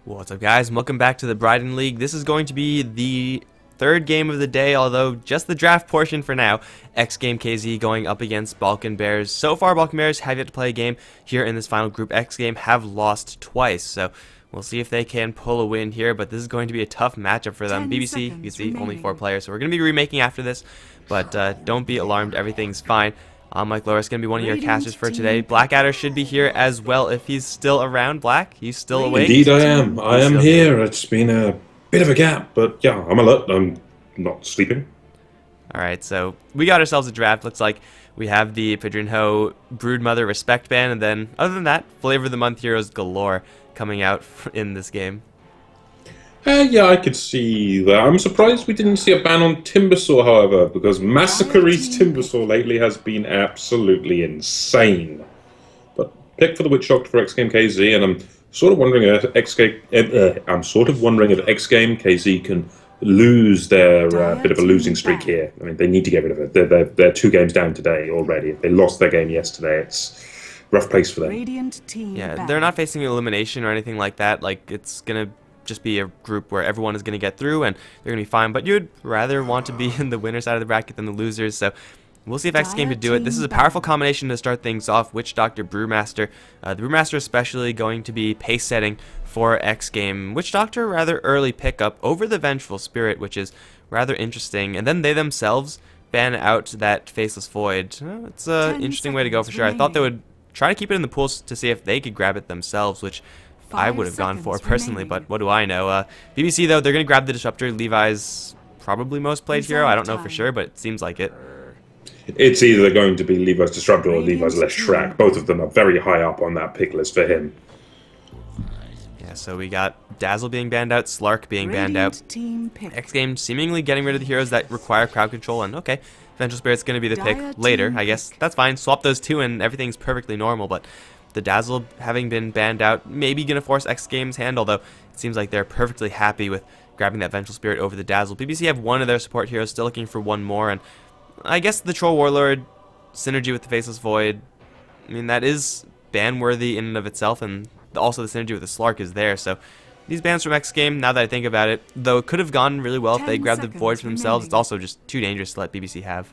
What's up, guys? Welcome back to the Bridon League. This is going to be the third game of the day, although just the draft portion for now. xGame KZ going up against Balkan Bears. So far, Balkan Bears have yet to play a game here in this final group. xGame have lost twice, so we'll see if they can pull a win here, but this is going to be a tough matchup for them. BBC, you see, only 4 players, so we're going to be remaking after this, but don't be alarmed. Everything's fine. I'm Mike Loris, going to be one of your casters for today. Blackadder should be here as well if he's still around. Black, he's still awake? Indeed I am. I am here. It's been a bit of a gap, but yeah, I'm alert. I'm not sleeping. Alright, so we got ourselves a draft. Looks like we have the Bridon Broodmother Respect Band, and then, other than that, Flavor of the Month heroes galore coming out in this game. Yeah, I could see that. I'm surprised we didn't see a ban on Timbersaw, however, because Massacre's Timbersaw lately has been absolutely insane. But pick for the Witch Doctor for xGame KZ, and I'm sort of wondering if xGame KZ can lose their bit of a losing streak here. I mean, they need to get rid of it. They're 2 games down today already. They lost their game yesterday. It's a rough place for them. Yeah, they're not facing elimination or anything like that. Like, it's gonna just be a group where everyone is going to get through and they're going to be fine, but you'd rather want to be in the winner side of the bracket than the losers, so we'll see if xGame could do it. This is a powerful combination to start things off. Witch Doctor, Brewmaster. The Brewmaster especially going to be pace setting for xGame. Witch Doctor, rather early pickup over the Vengeful Spirit, which is rather interesting, and then they themselves ban out that Faceless Void. It's an interesting way to go for sure. I thought they would try to keep it in the pools to see if they could grab it themselves, which I would have gone for personally, but what do I know? BBC, though, they're going to grab the Disruptor. Levi's probably most played hero. I don't know for sure, but it seems like it. It's either going to be Levi's Disruptor or Levi's Less Shrek. Both of them are very high up on that pick list for him. Yeah, so we got Dazzle being banned out, Slark being banned out. xGame seemingly getting rid of the heroes that require crowd control, and okay, Vengeful Spirit's going to be the pick later. I guess that's fine. Swap those 2 and everything's perfectly normal, but the Dazzle having been banned out, maybe going to force xGame's hand, although it seems like they're perfectly happy with grabbing that Vengeful Spirit over the Dazzle. BBC have one of their support heroes, still looking for one more, and I guess the Troll Warlord synergy with the Faceless Void, I mean, that is ban-worthy in and of itself, and also the synergy with the Slark is there, so these bans from xGame, now that I think about it, though it could have gone really well if they grabbed the Void for themselves, it's also just too dangerous to let BBC have.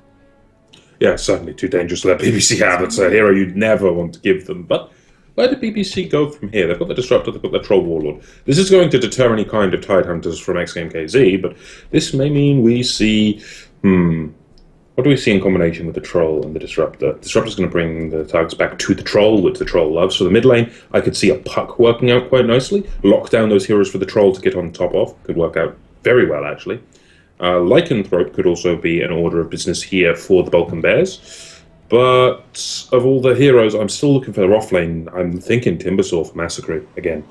Yeah, certainly too dangerous to let BBC have. It's a hero you'd never want to give them. But where did BBC go from here? They've got the Disruptor, they've got the Troll Warlord. This is going to deter any kind of Tidehunters from xGame KZ, but this may mean we see... What do we see in combination with the Troll and the Disruptor? The Disruptor's going to bring the targets back to the Troll, which the Troll loves. For the mid lane, I could see a Puck working out quite nicely. Lock down those heroes for the Troll to get on top of. Could work out very well, actually. Lycanthrope could also be an order of business here for the Balkan Bears. But of all the heroes, I'm still looking for the offlane. I'm thinking Timbersaw for Massacre again.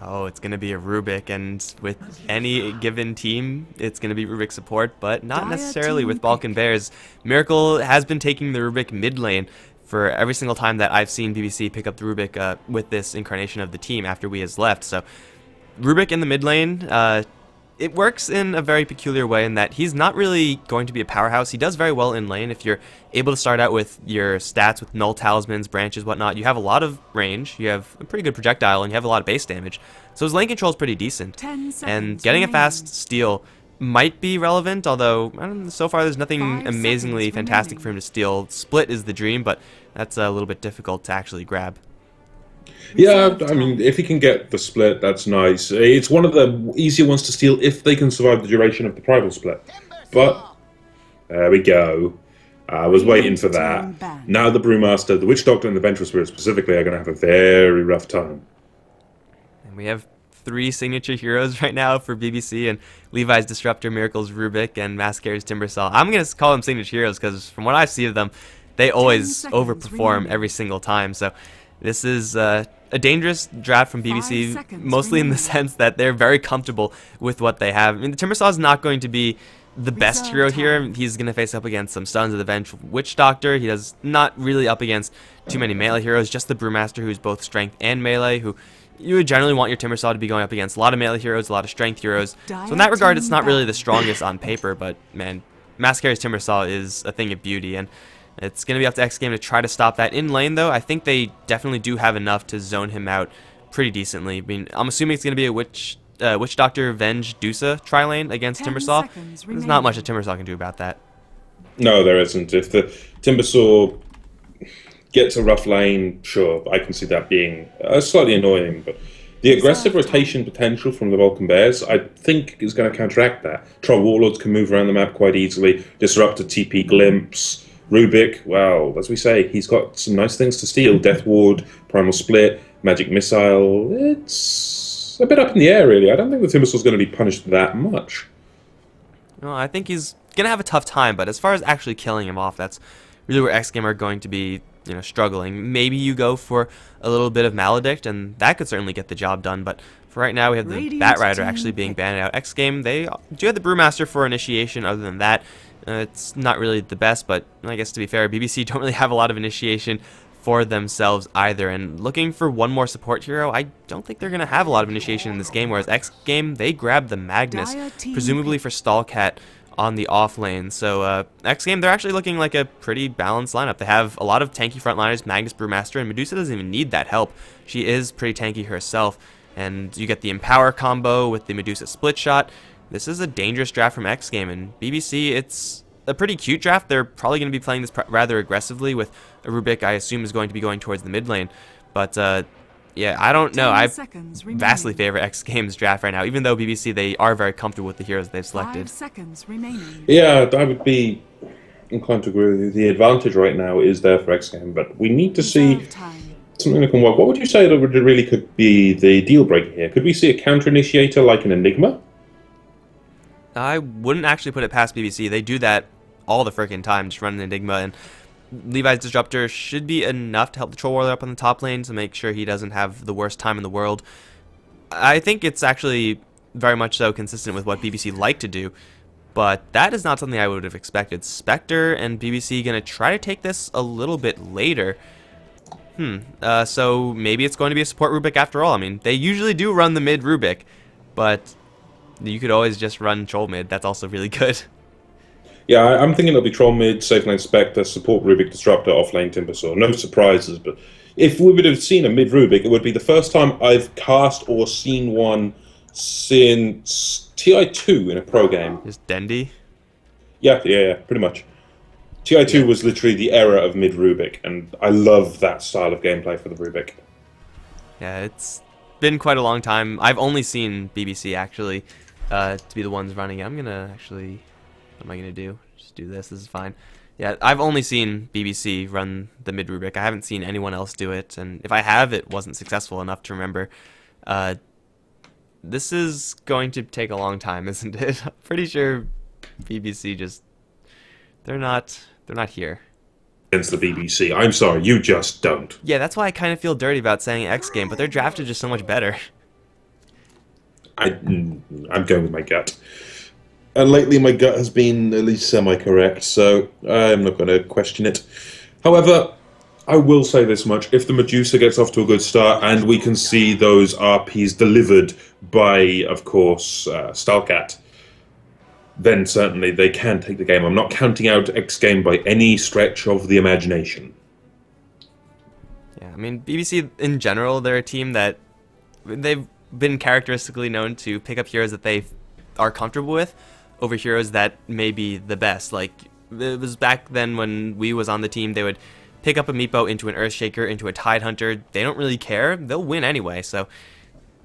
Oh, it's going to be a Rubik, and with any given team, it's going to be Rubik support, but not necessarily with Balkan Bears. Miracle has been taking the Rubik mid lane for every single time that I've seen BBC pick up the Rubik with this incarnation of the team after we has left. So Rubik in the mid lane, it works in a very peculiar way in that he's not really going to be a powerhouse. He does very well in lane. If you're able to start out with your stats with null talismans, branches, whatnot, you have a lot of range, you have a pretty good projectile, and you have a lot of base damage. So his lane control is pretty decent. And getting a fast steal might be relevant, although I don't know, so far there's nothing amazingly fantastic for him to steal. Split is the dream, but that's a little bit difficult to actually grab. Yeah, I mean, if he can get the split, that's nice. It's one of the easier ones to steal if they can survive the duration of the Primal split. But, there we go. I was waiting for that. Now the Brewmaster, the Witch Doctor, and the Vengeful Spirit specifically are going to have a very rough time. And we have 3 signature heroes right now for BBC, and Levi's Disruptor, Miracle's Rubik, and Massacre's Timbersaw. I'm going to call them signature heroes because from what I see of them, they always overperform every single time. So this is a dangerous draft from BBC, mostly in the sense that they're very comfortable with what they have. I mean, the Timbersaw is not going to be the best hero here. He's going to face up against some Sons of the Vengeful Witch Doctor. He does not really up against too many melee heroes, just the Brewmaster, who's both strength and melee, who you would generally want your Timbersaw to be going up against a lot of melee heroes, a lot of strength heroes. So in that regard, it's not really the strongest on paper, but man, Massacre's Timbersaw is a thing of beauty, and it's going to be up to xGame to try to stop that. In lane, though, I think they definitely do have enough to zone him out pretty decently. I mean, I'm assuming it's going to be a Witch Doctor Venge Dusa tri-lane against Timbersaw. There's not much that Timbersaw can do about that. No, there isn't. If the Timbersaw gets a rough lane, sure, I can see that being slightly annoying, but the aggressive rotation potential from the Balkan Bears, I think, is going to counteract that. Troll Warlords can move around the map quite easily, disrupt a TP Glimpse. Rubik, well, as we say, he's got some nice things to steal. Death Ward, Primal Split, Magic Missile. It's a bit up in the air, really. I don't think the Timbersaw's going to be punished that much. Well, I think he's going to have a tough time, but as far as actually killing him off, that's really where xGame are going to be, struggling. Maybe you go for a little bit of Maledict, and that could certainly get the job done, but for right now, we have the Bat Rider actually being banned out. xGame, they do have the Brewmaster for initiation. Other than that, it's not really the best, but I guess to be fair, BBC don't really have a lot of initiation for themselves either, and looking for one more support hero, I don't think they're going to have a lot of initiation in this game, whereas xGame, they grabbed the Magnus, presumably for Stallcat on the off lane. So xGame, they're actually looking like a pretty balanced lineup. They have a lot of tanky frontliners, Magnus, Brewmaster, and Medusa doesn't even need that help. She is pretty tanky herself, and you get the Empower combo with the Medusa split shot. This is a dangerous draft from xGame, and BBC, it's a pretty cute draft. They're probably going to be playing this rather aggressively with a Rubik, I assume, is going to be going towards the mid lane. But, yeah, I don't know. I vastly favor xGame's draft right now, even though BBC, they are very comfortable with the heroes they've selected. 5 seconds remaining. Yeah, I would be inclined to agree with you. The advantage right now is there for xGame, but we need to see something that can work. What would you say that really could be the deal breaker here? Could we see a counter initiator like an Enigma? I wouldn't actually put it past BBC. They do that all the freaking time, just run an Enigma, and Levi's Disruptor should be enough to help the Troll Warrior up on the top lane to make sure he doesn't have the worst time in the world. I think it's actually very much so consistent with what BBC like to do, but that is not something I would have expected. Spectre and BBC going to try to take this a little bit later. So maybe it's going to be a support Rubik after all. I mean, they usually do run the mid Rubik, but you could always just run Troll mid. That's also really good. Yeah, I'm thinking it'll be Troll mid, safe lane Spectre, support Rubik Disruptor, off lane Timbersaw. No surprises, but if we would have seen a mid Rubik, it would be the first time I've cast or seen one since TI2 in a pro game. Just Dendy? Yeah, pretty much. TI2 was literally the era of mid Rubik, and I love that style of gameplay for the Rubik. Yeah, it's been quite a long time. I've only seen BBC actually to be the ones running it. I'm gonna actually, what am I gonna do? Just do this. This is fine. Yeah, I've only seen BBC run the mid Rubik. I haven't seen anyone else do it, and if I have, it wasn't successful enough to remember. This is going to take a long time, isn't it? I'm pretty sure BBC just they're not here. Against the BBC. I'm sorry, you just don't. Yeah, that's why I kind of feel dirty about saying xGame, but their draft is just so much better. I'm going with my gut. And lately my gut has been at least semi-correct, so I'm not going to question it. However, I will say this much. If the Medusa gets off to a good start and we can see those RPs delivered by, of course, Stallcat, then certainly they can take the game. I'm not counting out xGame by any stretch of the imagination. Yeah, I mean, BBC in general, they're a team that they've been characteristically known to pick up heroes that they are comfortable with over heroes that may be the best. Like, it was back then when we was on the team, they would pick up a Meepo into an Earthshaker, into a Tidehunter. They don't really care. They'll win anyway. So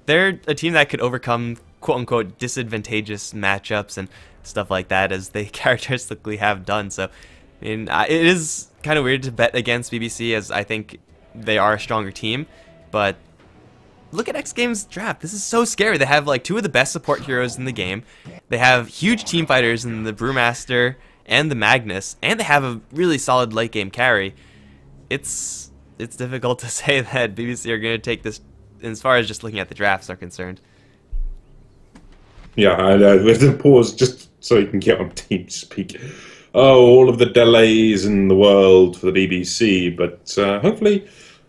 they're a team that could overcome quote-unquote disadvantageous matchups and stuff like that, as they characteristically have done. So, I mean, it is kind of weird to bet against BBC, as I think they are a stronger team. But look at xGame's draft. This is so scary. They have like two of the best support heroes in the game. They have huge team fighters in the Brewmaster and the Magnus, and they have a really solid late game carry. It's difficult to say that BBC are going to take this as far as just looking at the drafts are concerned. Yeah, I know. We have to pause just so you can get on TeamSpeak. Oh, all of the delays in the world for the BBC, but hopefully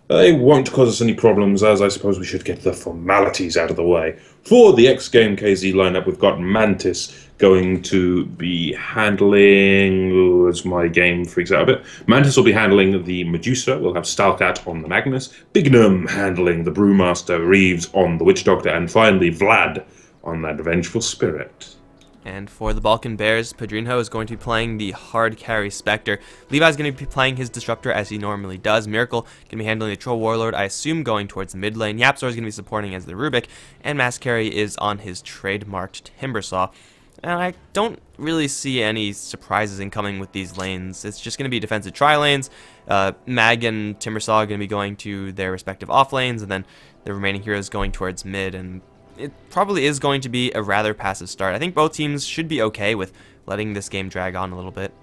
They won't cause us any problems, as I suppose we should get the formalities out of the way. For the xGame KZ lineup, we've got Mantis going to be handling... as my game freaks out a bit. Mantis will be handling the Medusa. We'll have Stalkat on the Magnus. Bignum handling the Brewmaster. Reeves on the Witch Doctor. And finally, Vlad on that Vengeful Spirit. And for the Balkan Bears, Bridon is going to be playing the hard carry Spectre. Levi's going to be playing his Disruptor as he normally does. Miracle going to be handling the Troll Warlord, I assume going towards the mid lane. Yapzor is going to be supporting as the Rubik, and Mass Carry is on his trademarked Timbersaw. And I don't really see any surprises incoming with these lanes. It's just going to be defensive tri-lanes. Mag and Timbersaw are going to be going to their respective off lanes, and then the remaining heroes going towards mid, and it probably is going to be a rather passive start. I think both teams should be okay with letting this game drag on a little bit.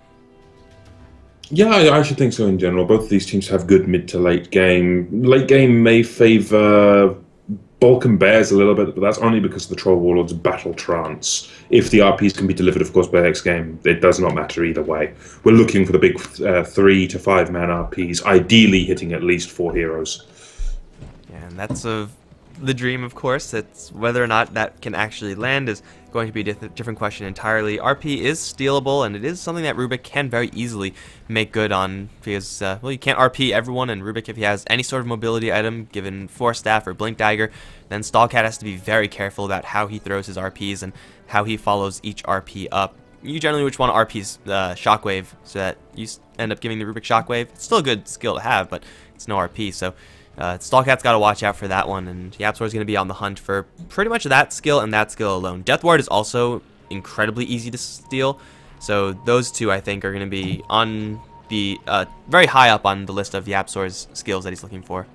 Yeah, I should think so in general. Both of these teams have good mid to late game. Late game may favour Balkan Bears a little bit, but that's only because of the Troll Warlord's Battle Trance. If the RPs can be delivered, of course, by xGame, it does not matter either way. We're looking for the big 3 to 5 man RPs, ideally hitting at least 4 heroes. Yeah, and that's the dream, of course. It's whether or not that can actually land is going to be a different question entirely. RP is stealable, and it is something that Rubik can very easily make good on, because, well, you can't RP everyone, and Rubik, if he has any sort of mobility item, given Force Staff or Blink Dagger, then Stalkat has to be very careful about how he throws his RPs and how he follows each RP up. You generally would want to RP's Shockwave, so that you end up giving the Rubik Shockwave. It's still a good skill to have, but it's no RP, so Stalkat's got to watch out for that one, and Yapzor is going to be on the hunt for pretty much that skill and that skill alone. Death Ward is also incredibly easy to steal, so those two, I think, are going to be on the very high up on the list of Yapzor's skills that he's looking for.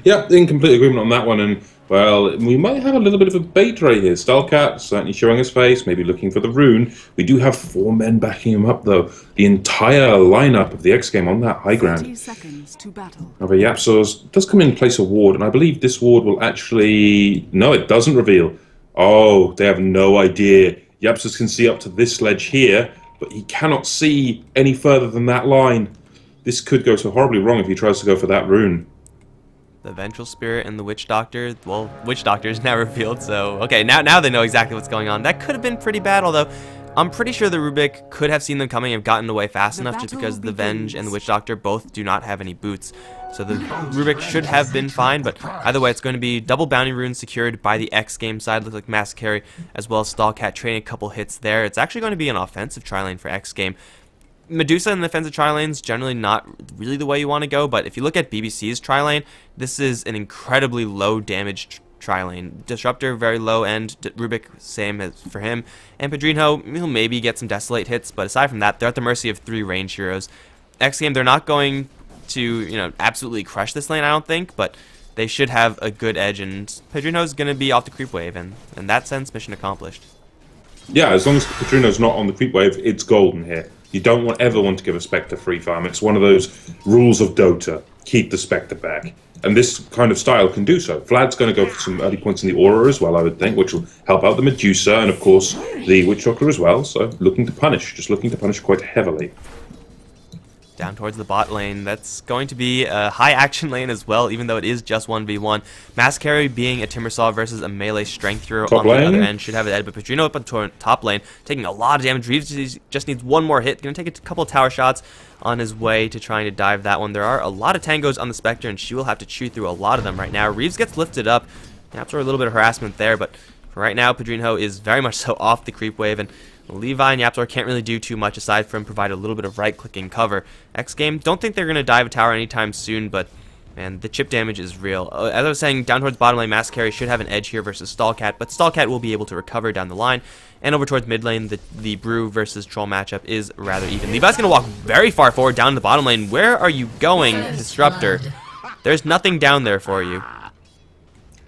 Yeah, in complete agreement on that one, and, well, we might have a little bit of a bait right here. Stalkat certainly showing his face, maybe looking for the rune. We do have 4 men backing him up, though. The entire lineup of the xGame on that high ground. 30 seconds to battle. However, Yapzor's does come in place a ward, and I believe this ward will actually... No, it doesn't reveal. Oh, they have no idea. Yapzor can see up to this ledge here, but he cannot see any further than that line. This could go so horribly wrong if he tries to go for that rune. The Vengeful Spirit and the Witch Doctor. Well, Witch Doctor is now revealed, so okay, now they know exactly what's going on. That could have been pretty bad, although I'm pretty sure the Rubik could have seen them coming and gotten away fast enough, just because the Venge and the Witch Doctor both do not have any boots. So the Rubik should have been fine, but either way, it's going to be double bounty runes secured by the xGame side. Looks like Mass Carry as well as Stalkat trading a couple hits there. It's actually going to be an offensive tri-lane for xGame. Medusa and the defensive tri-lane's generally not really the way you want to go, but if you look at BBC's tri-lane, this is an incredibly low damage tri-lane. Disruptor, very low end. Rubik, same as for him. And Bridon, he'll maybe get some Desolate hits, but aside from that, they're at the mercy of 3 range heroes. xGame, they're not going to, you know, absolutely crush this lane, I don't think, but they should have a good edge, and Bridon's going to be off the creep wave, and in that sense, mission accomplished. Yeah, as long as Bridon's not on the creep wave, it's golden here. You don't ever want to give a Spectre free farm. It's one of those rules of Dota. Keep the Spectre back. And this kind of style can do so. Vlad's going to go for some early points in the Aura as well, I would think, which will help out the Medusa and, of course, the Witch Doctor as well. So looking to punish, just looking to punish quite heavily. Down towards the bot lane, that's going to be a high action lane as well, even though it is just 1v1. Mass Carry being a Timbersaw versus a melee strength hero on the other end should have it, but Bridon up on top lane, taking a lot of damage. Reeves just needs one more hit, going to take a couple of tower shots on his way to trying to dive that one. There are a lot of tangos on the Spectre, and she will have to chew through a lot of them right now. Reeves gets lifted up, after a little bit of harassment there, but for right now, Bridon is very much so off the creep wave, and Levi and Yapzor can't really do too much aside from provide a little bit of right-clicking cover. xGame, don't think they're going to dive a tower anytime soon, but, man, the chip damage is real. As I was saying, down towards bottom lane, Mass Carry should have an edge here versus Stalkat, but Stalkat will be able to recover down the line. And over towards mid lane, the Brew versus Troll matchup is rather even. Levi's going to walk very far forward down the bottom lane. Where are you going, Disruptor? There's nothing down there for you.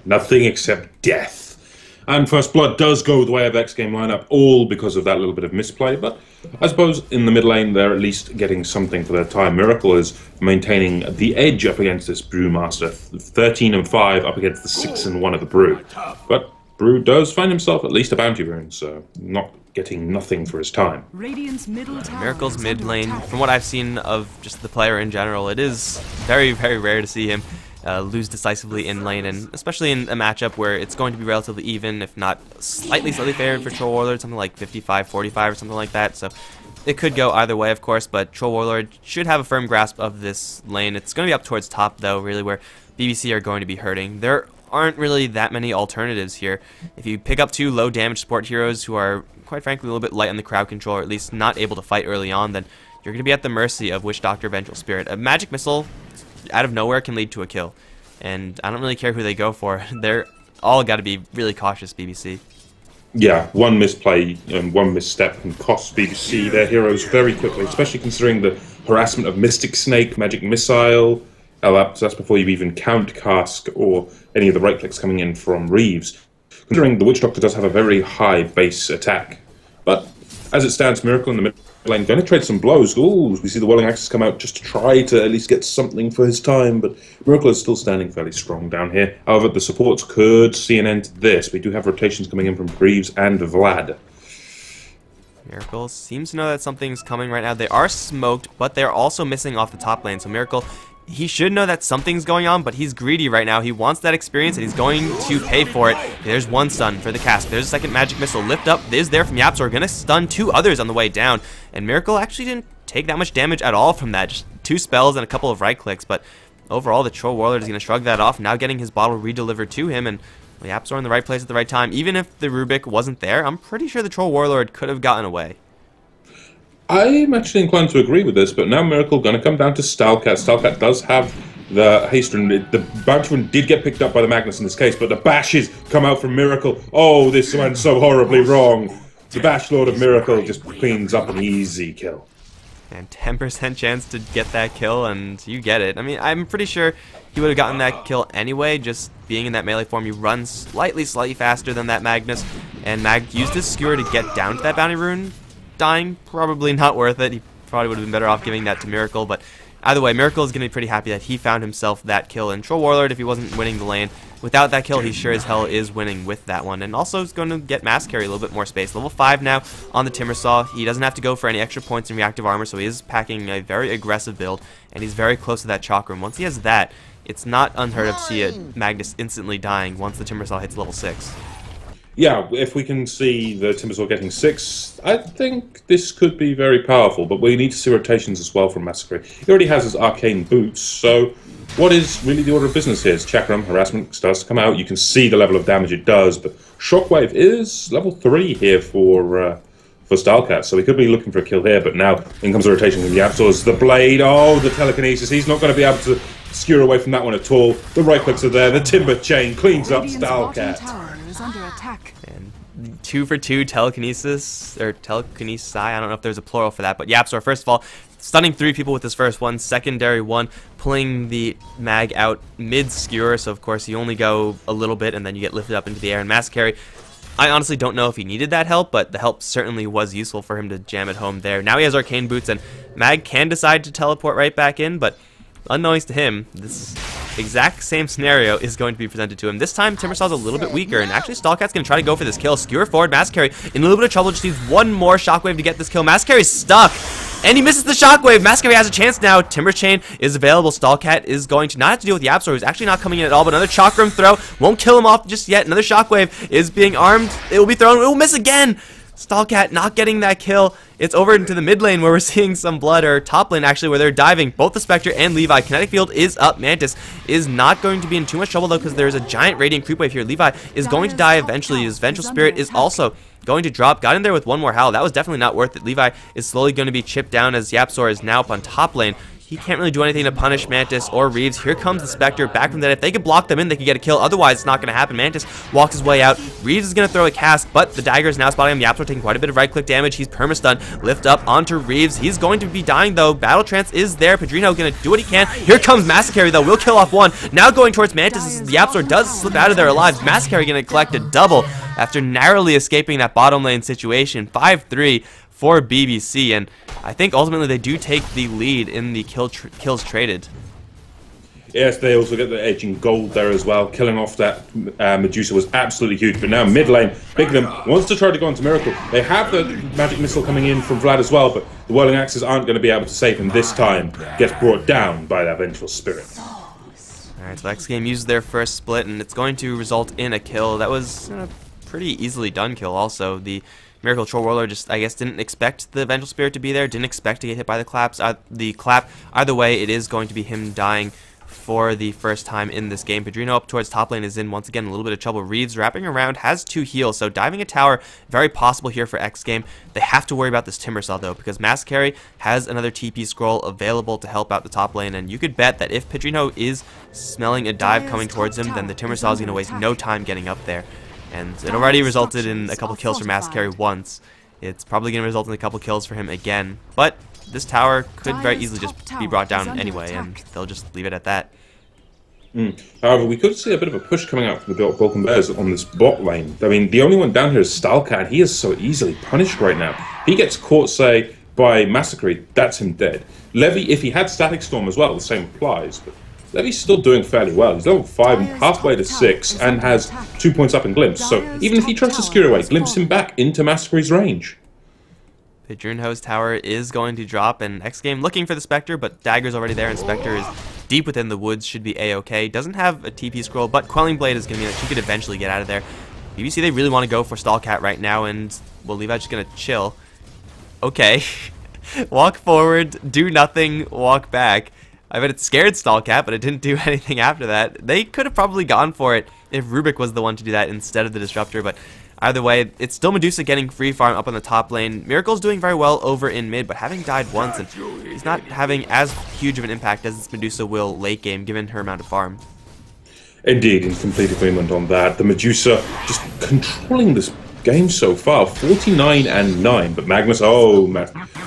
Nothing except death. And First Blood does go the way of xGame lineup, all because of that little bit of misplay, but I suppose in the mid lane they're at least getting something for their time. Miracle is maintaining the edge up against this Brewmaster, 13 and 5 up against the 6 and 1 of the Brew. But Brew does find himself at least a bounty rune, so not getting nothing for his time. Miracle's mid lane, from what I've seen of just the player in general, it is very, very rare to see him lose decisively in lane, and especially in a matchup where it's going to be relatively even, if not slightly favored for Troll Warlord, something like 55-45 or something like that. So it could go either way, of course, but Troll Warlord should have a firm grasp of this lane. It's going to be up towards top, though, really, where BBC are going to be hurting. There aren't really that many alternatives here. If you pick up two low damage support heroes who are, quite frankly, a little bit light on the crowd control, or at least not able to fight early on, then you're going to be at the mercy of Witch Doctor, Vengeful Spirit. A magic missile out of nowhere can lead to a kill, and I don't really care who they go for. They're all got to be really cautious, BBC. Yeah, one misplay and one misstep can cost BBC their heroes very quickly, especially considering the harassment of Mystic Snake, Magic Missile. That's before you even count Cask or any of the right clicks coming in from Reeves. Considering the Witch Doctor does have a very high base attack. But as it stands, Miracle in the mid lane going to trade some blows. Ooh, we see the Whirling Axes come out just to try to at least get something for his time, but Miracle is still standing fairly strong down here. However, the supports could see an end to this. We do have rotations coming in from Reeves and Vlad. Miracle seems to know that something's coming right now. They are smoked, but they're also missing off the top lane, so Miracle, he should know that something's going on, but he's greedy right now. He wants that experience, and he's going to pay for it. There's one stun for the cast. There's a second magic missile. Lift up is there from YapzOr. Going to stun two others on the way down. And Miracle actually didn't take that much damage at all from that. Just two spells and a couple of right clicks. But overall, the Troll Warlord is going to shrug that off, now getting his bottle redelivered to him. And YapzOr in the right place at the right time. Even if the Rubik wasn't there, I'm pretty sure the Troll Warlord could have gotten away. I'm actually inclined to agree with this, but now Miracle going to come down to Stalcat. Stalcat does have the haste rune. The bounty rune did get picked up by the Magnus in this case, but the bashes come out from Miracle. Oh, this went so horribly wrong. The Bash Lord of Miracle just cleans up an easy kill. And 10% chance to get that kill, and you get it. I mean, I'm pretty sure he would have gotten that kill anyway, just being in that melee form. You run slightly faster than that Magnus, and Mag used his skewer to get down to that bounty rune. Dying, probably not worth it. He probably would have been better off giving that to Miracle, but either way, Miracle is going to be pretty happy that he found himself that kill. And Troll Warlord, if he wasn't winning the lane without that kill, he sure as hell is winning with that one. And also is going to get Mass Carry a little bit more space. Level 5 now on the Timbersaw. He doesn't have to go for any extra points in reactive armor, so he is packing a very aggressive build, and he's very close to that Chalk Room. Once he has that, it's not unheard of to see a Magnus instantly dying once the Timbersaw hits level 6. Yeah, if we can see the Timbersaw getting 6, I think this could be very powerful, but we need to see rotations as well from Massacre. He already has his arcane boots, so what is really the order of business here? It's Chakram, harassment starts to come out. You can see the level of damage it does, but Shockwave is level 3 here for Stalcat, so we could be looking for a kill here, but now in comes the rotation from YapzOr's the blade. Oh, the telekinesis. He's not going to be able to skewer away from that one at all. The right clicks are there. The Timber Chain cleans up Stalcat. Under attack. And 2 for 2 telekinesis, or telekinesis, I don't know if there's a plural for that, but YapzOr, first of all, stunning 3 people with his first one, secondary one, pulling the mag out mid-skewer, so of course you only go a little bit and then you get lifted up into the air. And Mass Carry, I honestly don't know if he needed that help, but the help certainly was useful for him to jam it home there. Now he has arcane boots, and Mag can decide to teleport right back in, but unknowns to him, this exact same scenario is going to be presented to him. This time, Timbersaw's a little bit weaker, and actually Stalcat's going to try to go for this kill. Skewer forward, Mass Carry in a little bit of trouble, just needs one more Shockwave to get this kill. Mass Carry's stuck, and he misses the Shockwave. Mass Carry has a chance now. Timber Chain is available. Stalcat is going to not have to deal with YapzOr, who's actually not coming in at all, but another Chakram throw won't kill him off just yet. Another Shockwave is being armed. It will be thrown. It will miss again. Stalcat not getting that kill. It's over into the mid lane where we're seeing some blood, or top lane actually, where they're diving. Both the Spectre and Levi. Kinetic Field is up. Mantis is not going to be in too much trouble though, because there's a giant Radiant Creep Wave here. Levi is going to die eventually. His Vengeful Spirit is also going to drop. Got in there with one more howl. That was definitely not worth it. Levi is slowly going to be chipped down as YapzOr is now up on top lane. He can't really do anything to punish Mantis or Reeves. Here comes the Spectre back from that. If they could block them in, they could get a kill. Otherwise, it's not going to happen. Mantis walks his way out. Reeves is going to throw a cast, but the dagger is now spotting him. YapzOr taking quite a bit of right-click damage. He's perma-stunned. Lift up onto Reeves. He's going to be dying, though. Battle Trance is there. Padrino going to do what he can. Here comes Massacre, though. Will kill off one. Now going towards Mantis. YapzOr does slip out of there alive. Massacre going to collect a double after narrowly escaping that bottom lane situation. 5-3 for BBC, and I think ultimately they do take the lead in the kills traded. Yes, they also get the edge in gold there as well. Killing off that Medusa was absolutely huge. But now mid lane, Bignum wants to try to go into Miracle. They have the magic missile coming in from Vlad as well, but the Whirling Axes aren't going to be able to save him this time. Gets brought down by that Vengeful Spirit. Alright, so xGame used their first split, and it's going to result in a kill. That was a pretty easily done kill also. The Miracle Troll Warlord just, I guess, didn't expect the Vengeful Spirit to be there, didn't expect to get hit by the clap. Either way, it is going to be him dying for the first time in this game. Bridon up towards top lane is in once again a little bit of trouble. Reeves wrapping around, has 2 heals, so diving a tower, very possible here for xGame. They have to worry about this Timbersaw though, because Mass Carry has another TP scroll available to help out the top lane, and you could bet that if Bridon is smelling a dive coming towards him, then the Timbersaw is going to waste no time getting up there. And it already resulted in a couple kills for Mass Carry once. It's probably going to result in a couple kills for him again, but this tower could very easily just be brought down anyway, and they'll just leave it at that. However, we could see a bit of a push coming out from the Balkan Bears on this bot lane. I mean, the only one down here is Stalker, and he is so easily punished right now. He gets caught, say, by Massacre, that's him dead. Levy, if he had Static Storm as well, the same applies, but Levy's still doing fairly well. He's level 5 and halfway to 6, and has 2 points up in Glimpse, so even if he tries to skewer away, glimpse him back into Massacre's range. Bridon's tower is going to drop, and xGame looking for the Spectre, but Dagger's already there, and Spectre is deep within the woods, should be a-okay. Doesn't have a TP scroll, but Quelling Blade is going to mean that she could eventually get out of there. BBC, they really want to go for Stallcat right now, and well, Levi's just going to chill. Okay. Walk forward, do nothing, walk back. I bet it scared Stallcat, but it didn't do anything after that. They could have probably gone for it if Rubik was the one to do that instead of the Disruptor, but either way, it's still Medusa getting free farm up on the top lane. Miracle's doing very well over in mid, but having died once, and he's not having as huge of an impact as this Medusa will late game, given her amount of farm. Indeed, in complete agreement on that. The Medusa just controlling this game so far, 49-9, but Magnus,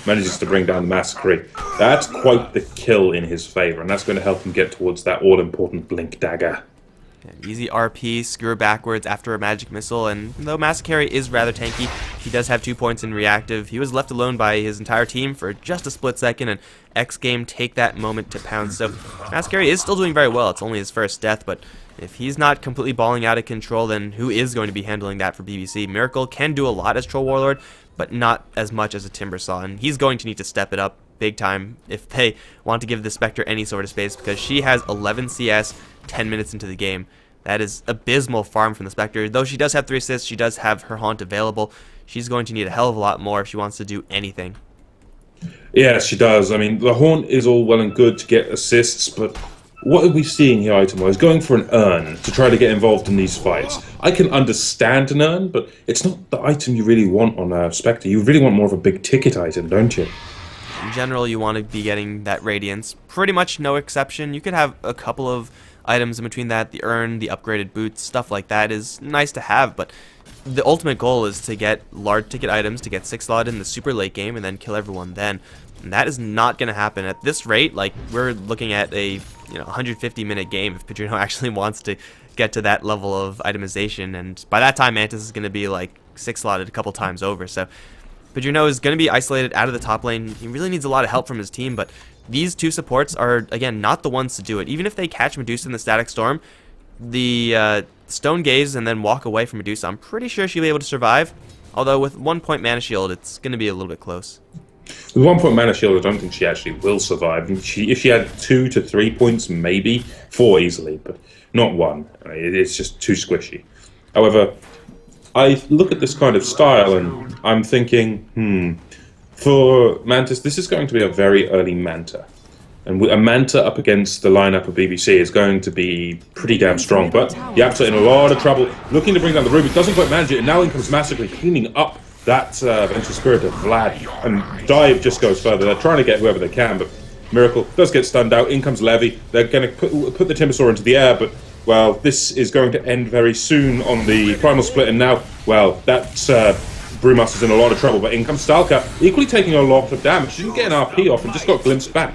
manages to bring down the Massacre. That's quite the kill in his favor, and that's going to help him get towards that all-important Blink Dagger. Easy RP, skewer backwards after a magic missile, and though Massacre is rather tanky, he does have 2 points in reactive. He was left alone by his entire team for just a split second, and xGame take that moment to pounce. So Massacre is still doing very well. It's only his first death, but if he's not completely balling out of control, then who is going to be handling that for BBC? Miracle can do a lot as Troll Warlord, but not as much as a Timbersaw, and he's going to need to step it up big time if they want to give the Spectre any sort of space, because she has 11 CS 10 minutes into the game. That is abysmal farm from the Spectre. Though she does have 3 assists, she does have her Haunt available. She's going to need a hell of a lot more if she wants to do anything. Yeah, she does. I mean, the Haunt is all well and good to get assists, but what are we seeing here item-wise? Going for an urn to try to get involved in these fights. I can understand an urn, but it's not the item you really want on a Spectre. You really want more of a big-ticket item, don't you? In general, you want to be getting that Radiance. Pretty much no exception. You could have a couple of items in between that, the urn, the upgraded boots, stuff like that is nice to have, but the ultimate goal is to get large ticket items, to get 6 slot in the super late game, and then kill everyone then. And that is not going to happen at this rate. Like, we're looking at a 150-minute game if Bridon actually wants to get to that level of itemization, and by that time Mantis is going to be like 6 slotted a couple times over. So Bridon is going to be isolated out of the top lane. He really needs a lot of help from his team, but these 2 supports are, again, not the ones to do it. Even if they catch Medusa in the Static Storm, the Stone Gaze and then walk away from Medusa, I'm pretty sure she'll be able to survive. Although with 1 point mana shield, it's going to be a little bit close. With 1 point mana shield, I don't think she actually will survive. If she had 2 to 3 points, maybe 4 easily, but not 1. It's just too squishy. However, I look at this kind of style and I'm thinking, for Mantis, this is going to be a very early Manta. And a Manta up against the lineup of BBC is going to be pretty damn strong. But Yapta in a lot of trouble, looking to bring down the Rubik, doesn't quite manage it, and now in comes Massacre cleaning up that Vengeful Spirit of Vlad. And Dive just goes further. They're trying to get whoever they can, but Miracle does get stunned out. In comes Levy. They're going to put the Timbersaw into the air, but, well, this is going to end very soon on the Primal Split, and now, well, that's Brewmaster's in a lot of trouble, but in comes Stalker, equally taking a lot of damage. She didn't get an RP off and just got glimpsed back.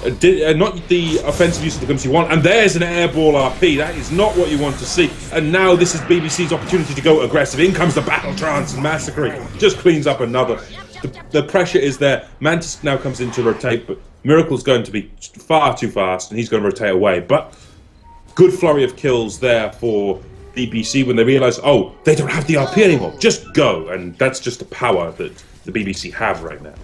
Not the offensive use of the glimpse you want, and there's an airball RP. That is not what you want to see. And now this is BBC's opportunity to go aggressive. In comes the Battle Trance, and Massacre just cleans up another. the pressure is there. Mantis now comes in to rotate, but Miracle's going to be far too fast, and he's going to rotate away. But good flurry of kills there for BBC when they realise, oh, they don't have the RP anymore. Just go, and that's just the power that the BBC have right now.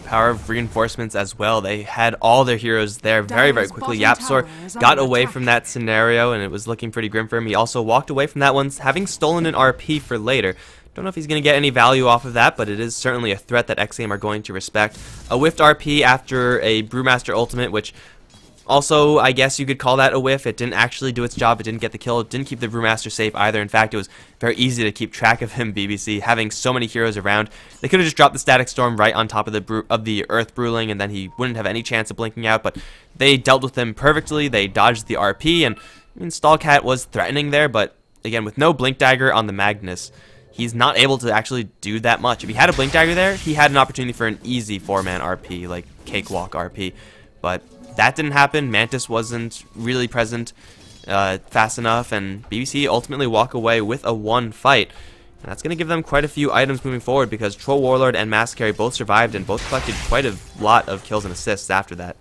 Power of reinforcements as well. They had all their heroes there very, very quickly. Yapsor got away from that scenario, and it was looking pretty grim for him. He also walked away from that one, having stolen an RP for later. Don't know if he's going to get any value off of that, but it is certainly a threat that xGame are going to respect. A whiffed RP after a Brewmaster ultimate, which also, I guess you could call that a whiff. It didn't actually do its job. It didn't get the kill. It didn't keep the Brewmaster safe either. In fact, it was very easy to keep track of him, BBC, having so many heroes around. They could have just dropped the Static Storm right on top of the Earth Bruling, and then he wouldn't have any chance of blinking out, but they dealt with him perfectly. They dodged the RP, and Stallcat was threatening there, but again, with no Blink Dagger on the Magnus, he's not able to actually do that much. If he had a Blink Dagger there, he had an opportunity for an easy 4-man RP, like Cakewalk RP, but that didn't happen. Mantis wasn't really present fast enough, and BBC ultimately walk away with a 1 fight. And that's going to give them quite a few items moving forward, because Troll Warlord and Mass Carry both survived and both collected quite a lot of kills and assists after that.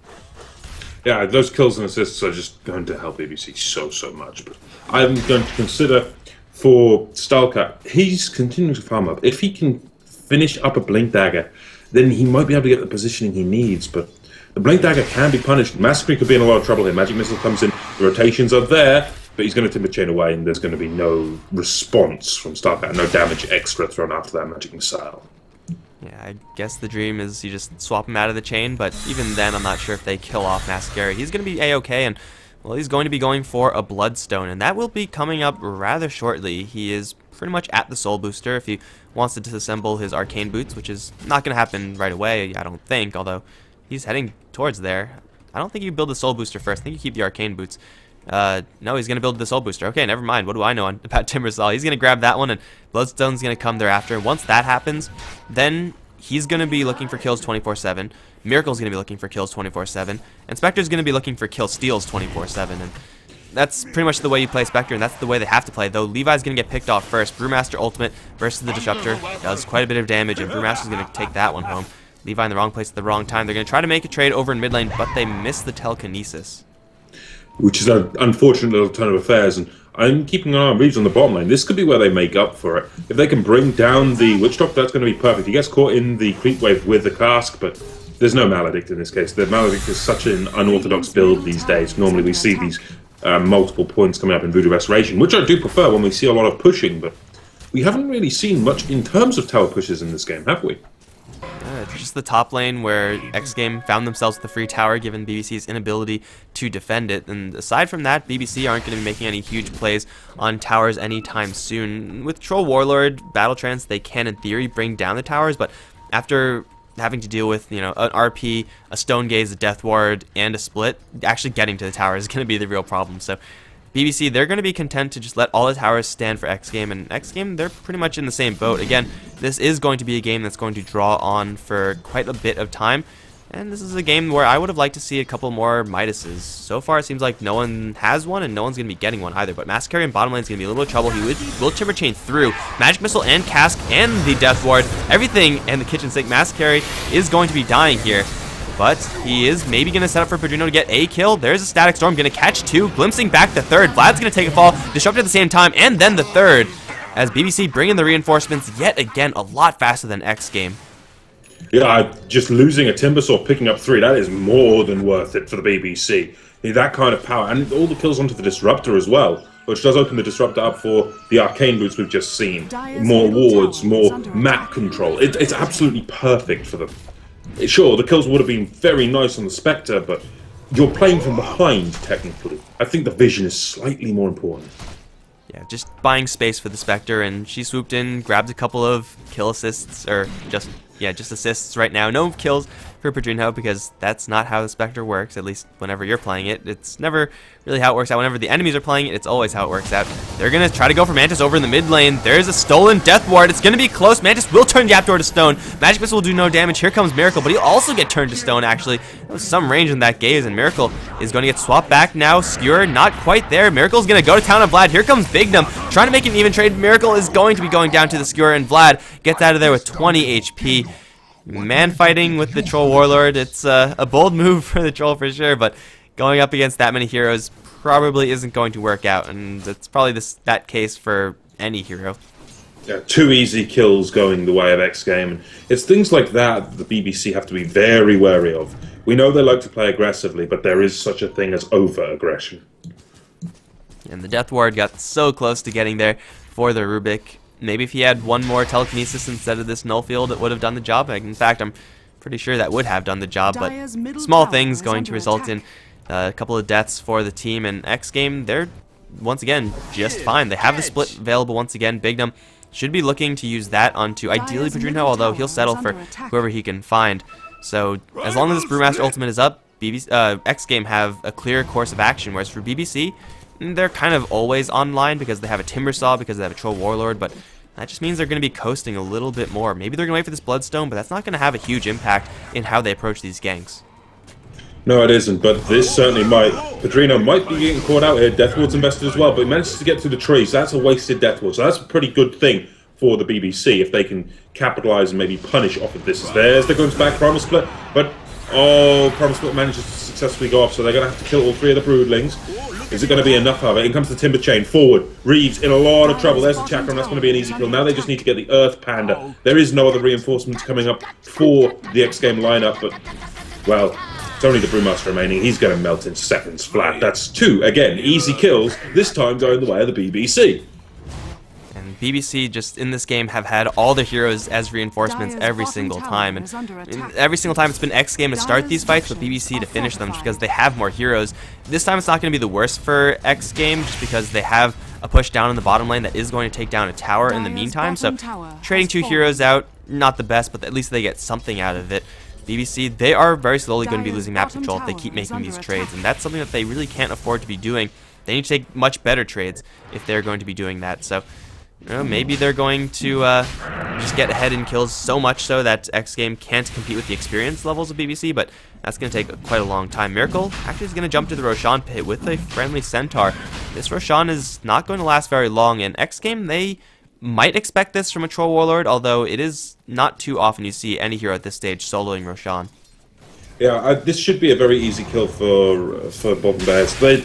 Yeah, those kills and assists are just going to help BBC so much. But I'm going to consider for Stallcat, he's continuing to farm up. If he can finish up a Blink Dagger, then he might be able to get the positioning he needs, but the Blink Dagger can be punished. Massacre could be in a lot of trouble here. Magic Missile comes in, the rotations are there, but he's going to Timber Chain away, and there's going to be no response from Stallcat, no damage extra thrown after that Magic Missile. Yeah, I guess the dream is you just swap him out of the chain, but even then I'm not sure if they kill off Mascari. He's going to be A-okay, and well, he's going to be going for a Bloodstone, and that will be coming up rather shortly. He is pretty much at the Soul Booster if he wants to disassemble his Arcane Boots, which is not going to happen right away, I don't think, although he's heading towards there. I don't think you build the Soul Booster first. I think you keep the Arcane Boots. No, he's going to build the Soul Booster. Okay, never mind. What do I know about Timbersaw? He's going to grab that one, and Bloodstone's going to come thereafter. Once that happens, then he's going to be looking for kills 24/7. Miracle's going to be looking for kills 24/7. And Spectre's going to be looking for kill steals 24/7. And that's pretty much the way you play Spectre, and that's the way they have to play, though Levi's going to get picked off first. Brewmaster ultimate versus the Disruptor does quite a bit of damage, and Brewmaster's going to take that one home. Levi in the wrong place at the wrong time. They're going to try to make a trade over in mid lane, but they miss the telekinesis. Which is an unfortunate little turn of affairs, and I'm keeping an eye on Reeves on the bottom lane. This could be where they make up for it. If they can bring down the Witch Doctor, that's going to be perfect. He gets caught in the creep wave with the cask, but there's no Maledict in this case. The Maledict is such an unorthodox build these days. Normally we see these multiple points coming up in Voodoo Restoration, which I do prefer when we see a lot of pushing, but we haven't really seen much in terms of tower pushes in this game, have we? It's just the top lane where xGame found themselves with the free tower given BBC's inability to defend it. And aside from that, BBC aren't going to be making any huge plays on towers anytime soon. With Troll Warlord, Battle Trance, they can in theory bring down the towers, but after having to deal with, you know, an RP, a Stone Gaze, a Death Ward, and a split, actually getting to the tower is going to be the real problem. So BBC, they're going to be content to just let all the towers stand for xGame, and xGame, they're pretty much in the same boat. Again, this is going to be a game that's going to draw on for quite a bit of time, and this is a game where I would have liked to see a couple more Midases. So far, it seems like no one has one, and no one's going to be getting one either, but Massacre in bottom lane is going to be a little trouble. He will Timber Chain through. Magic Missile and Cask and the Death Ward, everything, and the Kitchen Sink. Massacre is going to be dying here. But he is maybe going to set up for Bridon to get a kill. There's a Static Storm, going to catch two, glimpsing back the third. Vlad's going to take a fall, Disrupt at the same time, and then the third. As BBC bring in the reinforcements yet again a lot faster than xGame. Yeah, just losing a Timbersaw, picking up 3, that is more than worth it for the BBC. That kind of power, and all the kills onto the Disruptor as well, which does open the Disruptor up for the Arcane Boots we've just seen. More wards, more map control. It's absolutely perfect for them. Sure, the kills would have been very nice on the Spectre, but you're playing from behind, technically. I think the vision is slightly more important. Yeah, just buying space for the Spectre, and she swooped in, grabbed a couple of kill assists, or just assists right now. No kills for Bridon, because that's not how the Spectre works, at least whenever you're playing it. It's never really how it works out. Whenever the enemies are playing it, it's always how it works out. They're going to try to go for Mantis over in the mid lane. There's a stolen Death Ward. It's going to be close. Mantis will turn Yapdor to stone. Magic Missile will do no damage. Here comes Miracle, but he'll also get turned to stone, actually. There was some range in that gaze, and Miracle is going to get swapped back now. Skewer, not quite there. Miracle's going to go to town on Vlad. Here comes Bignum, trying to make an even trade. Miracle is going to be going down to the Skewer, and Vlad gets out of there with 20 HP. Man fighting with the Troll Warlord, it's a bold move for the Troll for sure, but going up against that many heroes probably isn't going to work out, and it's probably that case for any hero. Yeah, 2 easy kills going the way of xGame. And it's things like that the BBC have to be very wary of. We know they like to play aggressively, but there is such a thing as over-aggression. And the Death Ward got so close to getting there for the Rubik. Maybe if he had one more telekinesis instead of this null field, it would have done the job. In fact, I'm pretty sure that would have done the job, but small things going to result in a couple of deaths for the team. And xGame, they're, once again, just fine. They have the split available once again. Bignum should be looking to use that onto, ideally, Bridon, although he'll settle for whoever he can find. So, as long as this Brewmaster ultimate is up, xGame have a clear course of action, whereas for BBC, they're kind of always online because they have a Timbersaw, because they have a Troll Warlord, but that just means they're going to be coasting a little bit more. Maybe they're going to wait for this Bloodstone, but that's not going to have a huge impact in how they approach these ganks. No, it isn't, but this certainly might. Bridon might be getting caught out here. Death Ward's invested as well, but he manages to get through the trees. That's a wasted Death Ward, so that's a pretty good thing for the BBC if they can capitalise and maybe punish off of this. They're going to back Primal Split, but Primal Split manages to successfully go off, so they're going to have to kill all 3 of the Broodlings. Is it going to be enough of it? In comes the Timber Chain, forward. Reeves in a lot of trouble. There's the Chakram, that's going to be an easy kill. Now they just need to get the Earth Panda. There is no other reinforcements coming up for the xGame lineup, but, well, it's only the Brewmaster remaining. He's going to melt in seconds flat. That's 2, again, easy kills, this time going the way of the BBC. And BBC just in this game have had all their heroes as reinforcements every single time, and every single time it's been xGame to start these fights, but BBC to finish them just because they have more heroes. This time it's not going to be the worst for xGame just because they have a push down in the bottom lane that is going to take down a tower in the meantime, so trading 2 heroes out, not the best, but at least they get something out of it. BBC, they are very slowly going to be losing map control if they keep making these trades, and that's something that they really can't afford to be doing. They need to take much better trades if they're going to be doing that, so maybe they're going to just get ahead in kills so much so that xGame can't compete with the experience levels of BBC, but that's going to take quite a long time. Miracle actually is going to jump to the Roshan pit with a friendly Centaur. This Roshan is not going to last very long, and xGame, they might expect this from a Troll Warlord, although it is not too often you see any hero at this stage soloing Roshan. Yeah, this should be a very easy kill for Balkan Bears. They're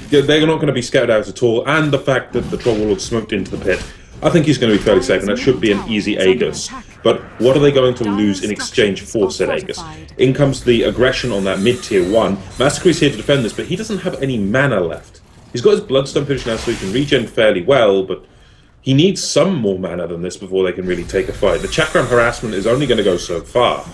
not going to be scattered out at all, and the fact that the Troll Warlord smoked into the pit, I think he's going to be fairly safe, and that should be an easy Aegis. But what are they going to lose in exchange for said Aegis? In comes the aggression on that mid-tier 1. Massacre's here to defend this, but he doesn't have any mana left. He's got his Bloodstone finish now, so he can regen fairly well, but he needs some more mana than this before they can really take a fight. The Chakram harassment is only going to go so far.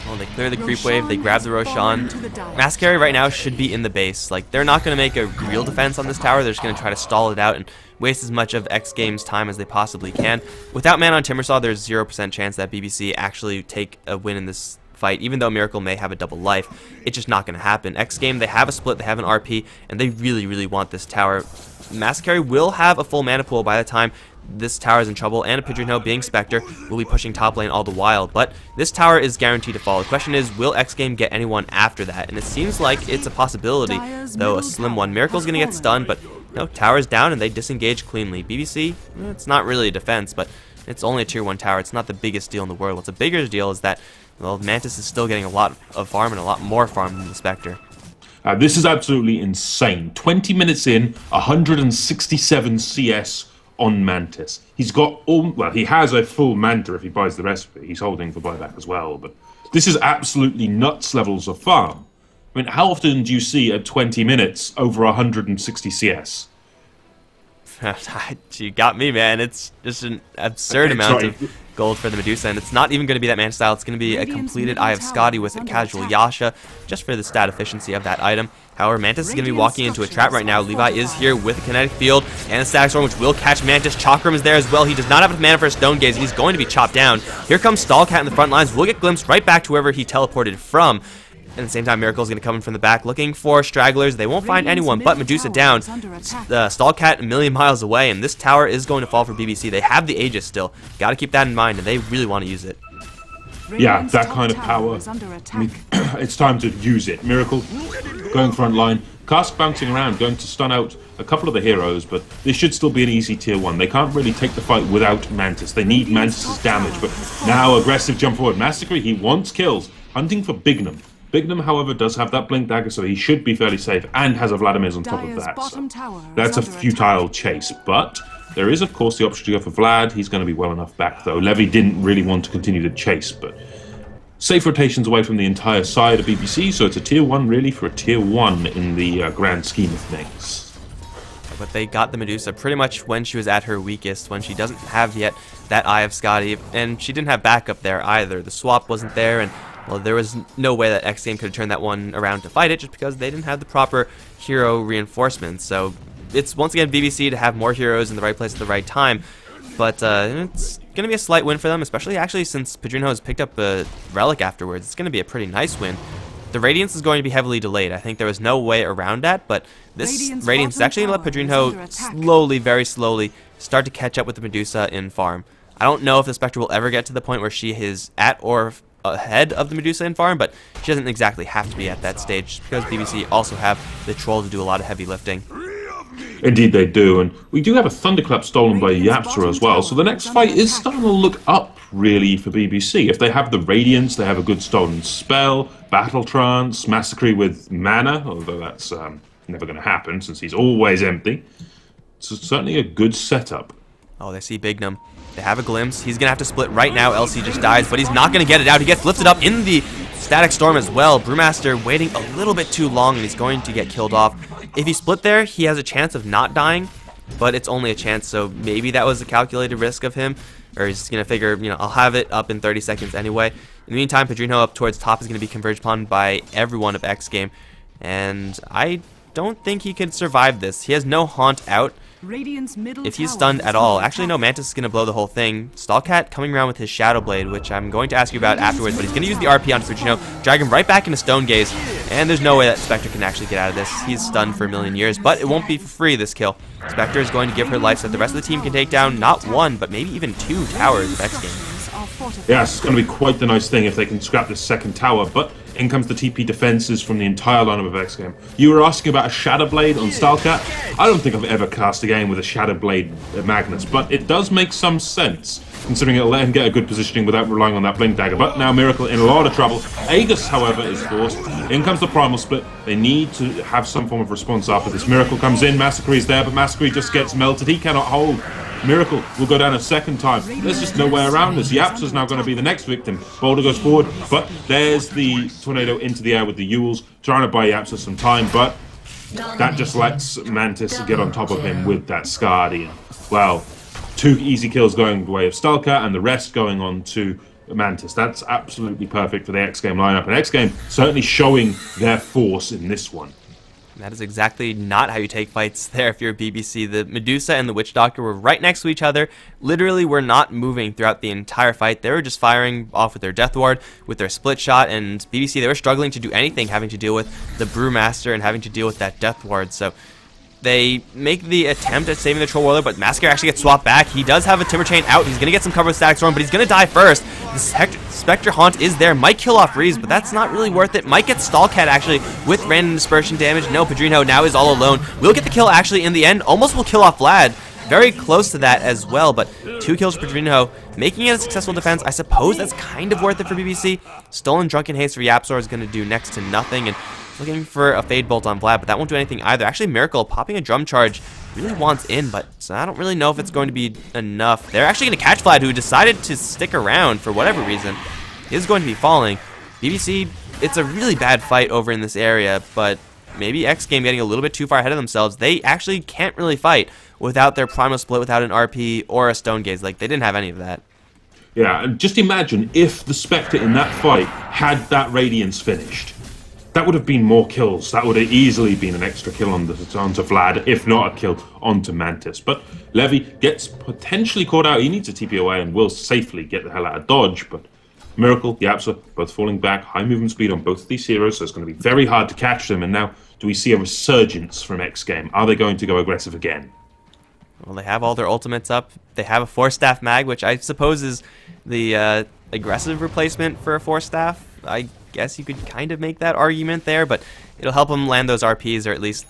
Well, they clear the creep wave, they grab the Roshan. Mascari right now should be in the base. Like, they're not going to make a real defense on this tower, they're just going to try to stall it out and waste as much of xGame's time as they possibly can. Without mana on Timbersaw, there's 0% chance that BBC actually take a win in this fight, even though Miracle may have a double life. It's just not going to happen. xGame, they have a split, they have an RP, and they really, really want this tower. Mascari will have a full mana pool by the time this tower is in trouble, and a Pigeonhole being Spectre will be pushing top lane all the while, but this tower is guaranteed to fall. The question is, will xGame get anyone after that? And it seems like it's a possibility, though a slim one. Miracle's going to get stunned, but no, tower's down and they disengage cleanly. BBC, it's not really a defense, but it's only a tier 1 tower. It's not the biggest deal in the world. What's a bigger deal is that, well, Mantis is still getting a lot of farm and a lot more farm than the Spectre. This is absolutely insane. 20 minutes in, 167 CS on Mantis. He's got all, well, he has a full Manta if he buys the rest of it. He's holding for buyback as well, but this is absolutely nuts levels of farm. I mean, how often do you see at 20 minutes over 160 CS? You got me, man. It's just an absurd amount of gold for the Medusa, and it's not even going to be that man style. It's going to be a completed Eye of Scotty with a casual Yasha, just for the stat efficiency of that item. However, Mantis is going to be walking into a trap right now. Levi is here with a kinetic field and a static storm, which will catch Mantis. Chakram is there as well. He does not have enough mana for a Stone Gaze, and he's going to be chopped down. Here comes Stallcat in the front lines. We'll get glimpsed right back to wherever he teleported from. At the same time, Miracle is going to come in from the back looking for stragglers. They won't find anyone, but Medusa down. Stallcat a million miles away, and this tower is going to fall for BBC. They have the Aegis still. Got to keep that in mind, and they really want to use it. Yeah, that kind of power. It's time to use it. Miracle going front line, Cask bouncing around, going to stun out a couple of the heroes, but this should still be an easy tier 1. They can't really take the fight without Mantis. They need Mantis' damage, but now aggressive jump forward. Massacre, he wants kills, hunting for Bignum. Bignum, however, does have that Blink Dagger, so he should be fairly safe, and has a Vladimir's on top of that. So that's a futile chase, but there is, of course, the option to go for Vlad. He's going to be well enough back, though. Levy didn't really want to continue to chase, but safe rotations away from the entire side of BBC, so it's a tier 1 really for a tier 1 in the grand scheme of things. But they got the Medusa pretty much when she was at her weakest, when she doesn't have yet that Eye of Scotty, and she didn't have backup there either. The swap wasn't there, and well, there was no way that xGame could have turned that one around to fight it, just because they didn't have the proper hero reinforcements. So it's once again BBC to have more heroes in the right place at the right time, but it's going to be a slight win for them, especially actually since Bridon has picked up a relic afterwards. It's going to be a pretty nice win. The Radiance is going to be heavily delayed. I think there was no way around that, but this Radiance is actually going to let Bridon slowly, very slowly, start to catch up with the Medusa in farm. I don't know if the Spectre will ever get to the point where she is at or ahead of the Medusa in farm, but she doesn't exactly have to be at that stage, because BBC also have the Troll to do a lot of heavy lifting. Indeed they do, and we do have a Thunderclap stolen by Yapsra as well, so the next fight is starting to look up, really, for BBC. If they have the Radiance, they have a good stolen spell, Battle Trance, Massacre with mana, although that's never going to happen since he's always empty. So it's certainly a good setup. Oh, they see Bignum. They have a glimpse. He's going to have to split right now, else he just dies, but he's not going to get it out. He gets lifted up in the Static Storm as well. Brewmaster waiting a little bit too long, and he's going to get killed off. If he split there, he has a chance of not dying, but it's only a chance, so maybe that was a calculated risk of him, or he's going to figure, you know, I'll have it up in 30 seconds anyway. In the meantime, Bridon up towards top is going to be converged upon by everyone of xGame, and I don't think he could survive this. He has no haunt out. If he's stunned at all, actually no, Mantis is going to blow the whole thing. Stallcat coming around with his Shadow Blade, which I'm going to ask you about afterwards, but he's going to use the RP on Bridon, drag him right back into Stone Gaze, and there's no way that Spectre can actually get out of this. He's stunned for a million years, but it won't be for free, this kill. Spectre is going to give her life so that the rest of the team can take down not one, but maybe even 2 towers of xGame. Yes, it's going to be quite the nice thing if they can scrap this second tower, but in comes the TP defenses from the entire lineup of xGame. You were asking about a Shadow Blade on Stallcat. I don't think I've ever cast a game with a Shadow Blade Magnus, but it does make some sense, considering it'll let him get a good positioning without relying on that Blink Dagger. But now Miracle in a lot of trouble. Aegis, however, is forced. In comes the Primal Split. They need to have some form of response after this. Miracle comes in, Massacre is there, but Massacre just gets melted. He cannot hold. Miracle will go down a second time. There's just no way around this. Yaps is now going to be the next victim. Boulder goes forward, but there's the tornado into the air with the Yules, trying to buy Yapsa some time, but that just lets Mantis get on top of him with that Scardian. Well, 2 easy kills going the way of Stallcat, and the rest going on to Mantis. That's absolutely perfect for the xGame lineup, and xGame certainly showing their force in this one. That is exactly not how you take fights there if you're BBC. The Medusa and the Witch Doctor were right next to each other, literally were not moving throughout the entire fight. They were just firing off with their Death Ward, with their split shot, and BBC, they were struggling to do anything, having to deal with the Brewmaster and having to deal with that Death Ward. So they make the attempt at saving the Troll Warlord, but Massacre actually gets swapped back. He does have a Timber Chain out. He's going to get some cover with Static Storm, but he's going to die first. The Spectre Haunt is there. Might kill off Reeves, but that's not really worth it. Might get Stallcat actually with random dispersion damage. No, Bridon now is all alone. Will get the kill actually in the end. Almost will kill off Vlad. Very close to that as well, but 2 kills for Bridon, making it a successful defense. I suppose that's kind of worth it for BBC. Stolen Drunken Haste for Yapsor is going to do next to nothing, and looking for a Fade Bolt on Vlad, but that won't do anything either. Actually, Miracle popping a Drum Charge really wants in, but I don't really know if it's going to be enough. They're actually going to catch Vlad, who decided to stick around for whatever reason. He is going to be falling. BBC, it's a really bad fight over in this area, but maybe xGame getting a little bit too far ahead of themselves. They actually can't really fight without their Primal Split, without an RP or a Stone Gaze. Like, they didn't have any of that. Yeah, and just imagine if the Spectre in that fight had that Radiance finished. That would have been more kills. That would have easily been an extra kill onto Vlad, if not a kill onto Mantis. But Levy gets potentially caught out. He needs a TP away and will safely get the hell out of dodge. But Miracle, Yapsa, both falling back. High movement speed on both of these heroes, so it's going to be very hard to catch them. And now, do we see a resurgence from xGame? Are they going to go aggressive again? Well, they have all their ultimates up. They have a 4-staff mag, which I suppose is the aggressive replacement for a 4-staff. I guess you could kind of make that argument there, but it'll help him land those RPs, or at least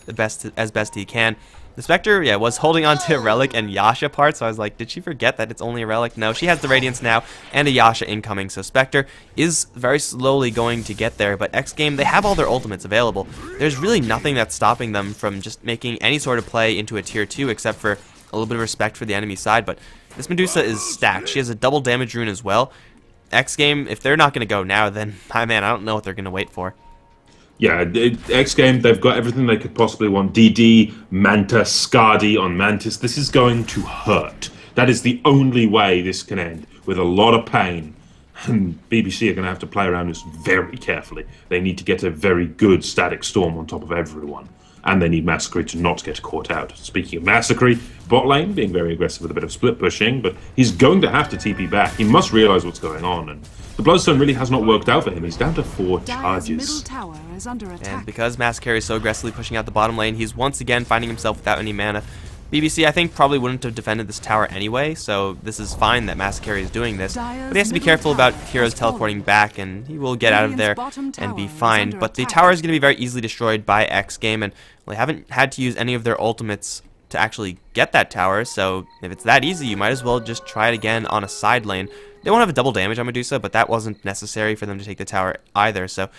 as best he can. The Spectre, yeah, was holding on to a Relic and Yasha part, so I was like, did she forget that it's only a Relic? No, she has the Radiance now, and a Yasha incoming, so Spectre is very slowly going to get there, but xGame, they have all their ultimates available. There's really nothing that's stopping them from just making any sort of play into a tier 2, except for a little bit of respect for the enemy side, but this Medusa is stacked. She has a double damage rune as well. xGame, if they're not going to go now, then, man, I don't know what they're going to wait for. Yeah, xGame, they've got everything they could possibly want. DD, Manta, Skadi on Mantis. This is going to hurt. That is the only way this can end, with a lot of pain. And BBC are going to have to play around this very carefully. They need to get a very good Static Storm on top of everyone. And they need Massacre to not get caught out. Speaking of Massacre, bot lane being very aggressive with a bit of split pushing, but he's going to have to TP back. He must realise what's going on, and the Bloodstone really has not worked out for him. He's down to 4 charges. And because Massacre is so aggressively pushing out the bottom lane, he's once again finding himself without any mana. BBC, I think, probably wouldn't have defended this tower anyway, so this is fine that Massacre is doing this. But he has to be careful about heroes teleporting back, and he will get out of there and be fine. But the tower is going to be very easily destroyed by xGame, and they haven't had to use any of their ultimates to actually get that tower, so if it's that easy, you might as well just try it again on a side lane. They won't have a double damage on Medusa, but that wasn't necessary for them to take the tower either, so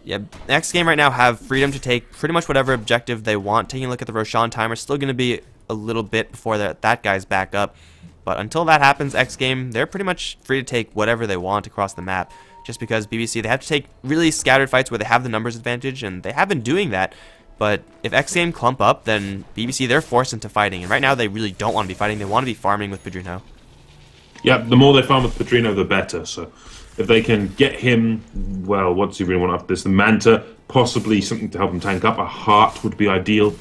yeah, xGame right now have freedom to take pretty much whatever objective they want. Taking a look at the Roshan timer, still going to be a little bit before that guy's back up, but until that happens, xGame, they're pretty much free to take whatever they want across the map, just because BBC, they have to take really scattered fights where they have the numbers advantage, and they have been doing that. But if xGame clump up, then BBC, they're forced into fighting, and right now they really don't want to be fighting. They want to be farming with Bridon. Yeah, the more they farm with Bridon, the better. So if they can get him, well, what does he really want after this? The Manta, possibly something to help him tank up. A heart would be ideal.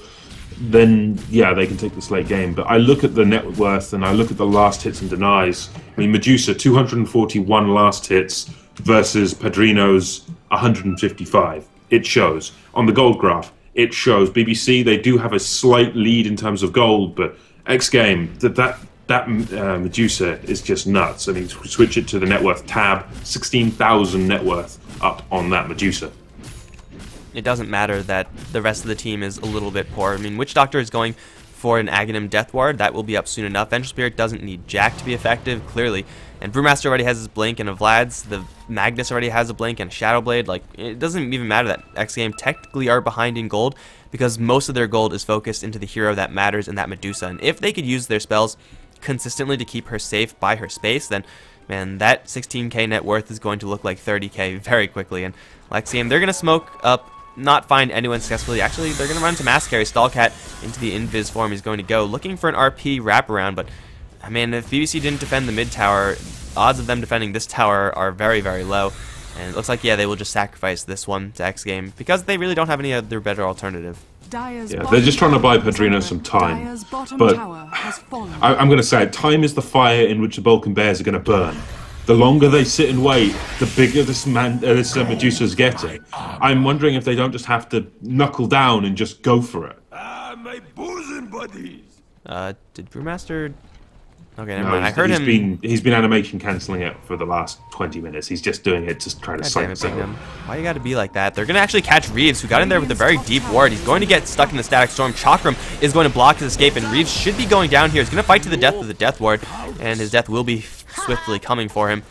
Then, yeah, they can take this late game. But I look at the net worth, and I look at the last hits and denies. I mean, Medusa, 241 last hits versus Padrino's 155. It shows. On the gold graph, it shows. BBC, they do have a slight lead in terms of gold, but xGame, that Medusa is just nuts. I mean, switch it to the net worth tab, 16,000 net worth up on that Medusa. It doesn't matter that the rest of the team is a little bit poor. I mean, Witch Doctor is going for an Aghanim Death Ward. That will be up soon enough. Vengeful Spirit doesn't need Jack to be effective, clearly. And Brewmaster already has his Blink, and a Vlad's. The Magnus already has a Blink and a Shadow Blade. Like, it doesn't even matter that xGame technically are behind in gold, because most of their gold is focused into the hero that matters, and that Medusa. And if they could use their spells consistently to keep her safe by her space, then, man, that 16k net worth is going to look like 30k very quickly. And xGame, they're going to smoke up, not find anyone successfully. Actually, they're going to run to Massacre. Stallcat into the invis form. He's going to go looking for an RP wraparound, but I mean, if BBC didn't defend the mid tower, odds of them defending this tower are very, very low. And it looks like, yeah, they will just sacrifice this one to xGame because they really don't have any other better alternative. Yeah, they're just trying to buy Padrino some time. But I'm going to say it, time is the fire in which the Balkan Bears are going to burn. The longer they sit and wait, the bigger this Medusa's getting. I'm wondering if they don't just have to knuckle down and just go for it. My bosom buddies. Did Brewmaster? Okay, never No, mind. I heard him. He's been animation cancelling it for the last 20 minutes. He's just doing it to try to silence him. Why you gotta be like that? They're gonna actually catch Reeves, who got in there with a very deep ward. He's going to get stuck in the Static Storm. Chakram is going to block his escape, and Reeves should be going down here. He's gonna fight to the death with the Death Ward, and his death will be swiftly coming for him.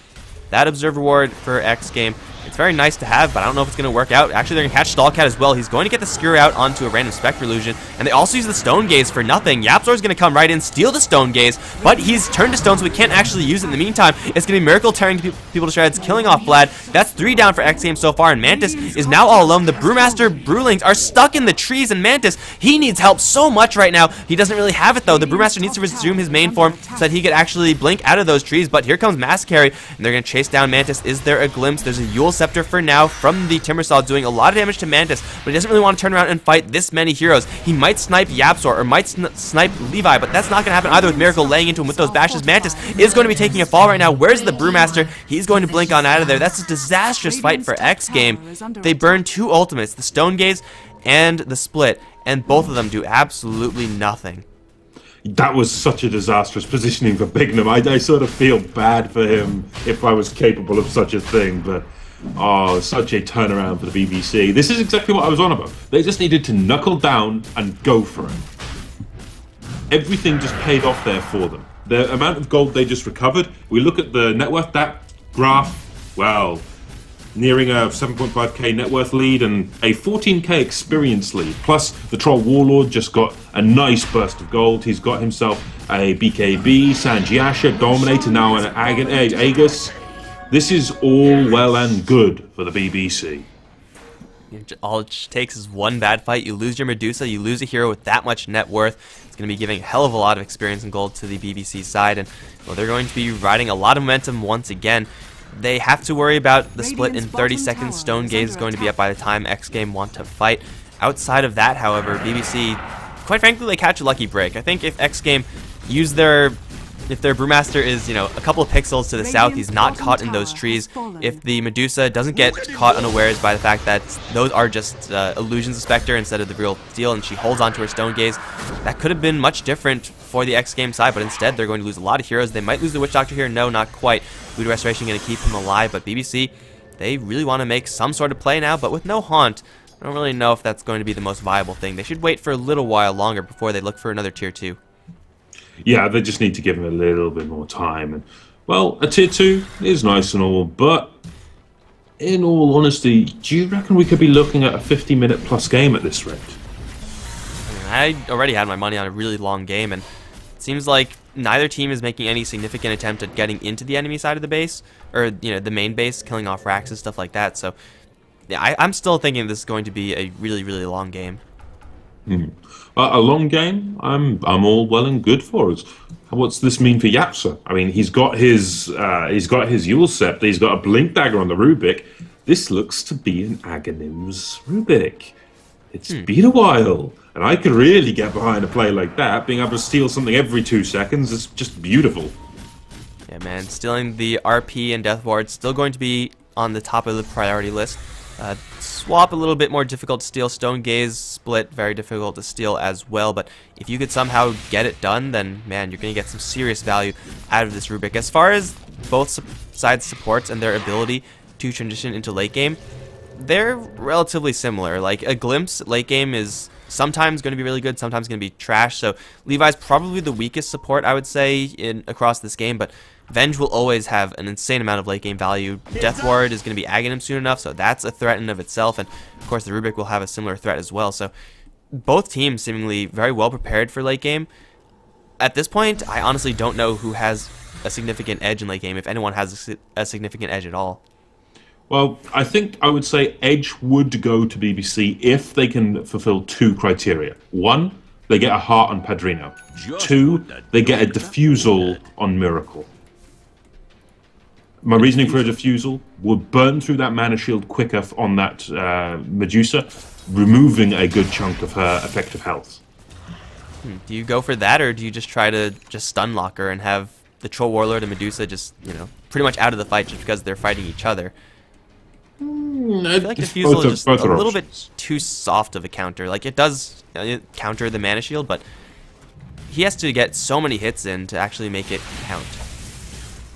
That Observer Ward for xGame, it's very nice to have, but I don't know if it's going to work out. Actually, they're going to catch Stallcat as well. He's going to get the Skewer out onto a random Spectre Illusion, and they also use the Stone Gaze for nothing. Yapzor's going to come right in, steal the Stone Gaze, but he's turned to stone, so we can't actually use it in the meantime. It's going to be Miracle tearing people to shreds, killing off Vlad. That's 3 down for xGame so far, and Mantis is now all alone. The Brewmaster Brewlings are stuck in the trees, and Mantis, he needs help so much right now. He doesn't really have it, though. The Brewmaster needs to resume his main form so that he could actually blink out of those trees, but here comes Massacre, and they're going to chase down Mantis. Is there a glimpse? There's a Yule Scepter for now from the Timbersaw, doing a lot of damage to Mantis, but he doesn't really want to turn around and fight this many heroes. He might snipe Yapzor or might snipe Levi, but that's not going to happen either with Miracle laying into him with those bashes. Mantis is going to be taking a fall right now. Where's the Brewmaster? He's going to blink on out of there. That's a disastrous fight for xGame. They burn 2 ultimates, the Stone Gaze and the Split, and both of them do absolutely nothing. That was such a disastrous positioning for Bignum. I sort of feel bad for him if I was capable of such a thing, but Oh, such a turnaround for the BBC. This is exactly what I was on about. They just needed to knuckle down and go for it. Everything just paid off there for them. The amount of gold they just recovered, we look at the net worth, that graph, well, nearing a 7.5k net worth lead and a 14k experience lead. Plus, the Troll Warlord just got a nice burst of gold. He's got himself a BKB, Sanjiasha, Dominator, now an Aegis. This is all well and good for the BBC. All it takes is one bad fight. You lose your Medusa, you lose a hero with that much net worth. It's going to be giving a hell of a lot of experience and gold to the BBC side, and well, they're going to be riding a lot of momentum once again. They have to worry about the split in 30 seconds. Stone Gaze is going to be up by the time xGame want to fight. Outside of that, however, BBC, quite frankly, they catch a lucky break. I think if xGame use if their Brewmaster is, a couple of pixels to the south, he's not caught in those trees. If the Medusa doesn't get caught unawares by the fact that those are just illusions of Spectre instead of the real deal, and she holds onto her Stone Gaze, that could have been much different for the xGame side, but instead they're going to lose a lot of heroes. They might lose the Witch Doctor here. No, not quite. Voodoo Restoration going to keep him alive, but BBC, they really want to make some sort of play now, but with no Haunt, I don't really know if that's going to be the most viable thing. They should wait for a little while longer before they look for another tier 2. Yeah, they just need to give him a little bit more time. And well, a tier 2 is nice and all, but in all honesty, do you reckon we could be looking at a 50-minute plus game at this rate? I already had my money on a really long game, and it seems like neither team is making any significant attempt at getting into the enemy side of the base, or the main base, killing off racks and stuff like that. So yeah, I'm still thinking this is going to be a really, really long game. A long game, I'm all well and good for us. What's this mean for Yapsa? I mean, he's got his Yule Scepter, he's got a Blink Dagger on the Rubik. This looks to be an Aghanim's Rubik. It's been a while, and I could really get behind a play like that. Being able to steal something every 2 seconds is just beautiful. Yeah, man, stealing the RP and Death Ward still going to be on the top of the priority list. Swap a little bit more difficult to steal. Stone Gaze split very difficult to steal as well, but if you could somehow get it done, then man, you're going to get some serious value out of this Rubik. As far as both sides supports and their ability to transition into late game, they're relatively similar. Like a Glimpse late game is sometimes going to be really good, sometimes going to be trash, so Levi's probably the weakest support, I would say, across this game, but Venge will always have an insane amount of late game value. Death Ward is going to be Aghanim soon enough, so that's a threat in and of itself, and of course the Rubik will have a similar threat as well. So both teams seemingly very well prepared for late game. At this point, I honestly don't know who has a significant edge in late game, if anyone has a significant edge at all. Well, I think I would say edge would go to BBC if they can fulfill 2 criteria. 1, they get a heart on Padrino. 2, they get a defusal on Miracle. My reasoning for a defusal would burn through that mana shield quicker on that Medusa, removing a good chunk of her effective health. Do you go for that, or do you just try to stun lock her and have the Troll Warlord and Medusa just, pretty much out of the fight just because they're fighting each other? I feel like defusal is just a little bit too soft of a counter. Like, it does counter the mana shield, but he has to get so many hits in to actually make it count.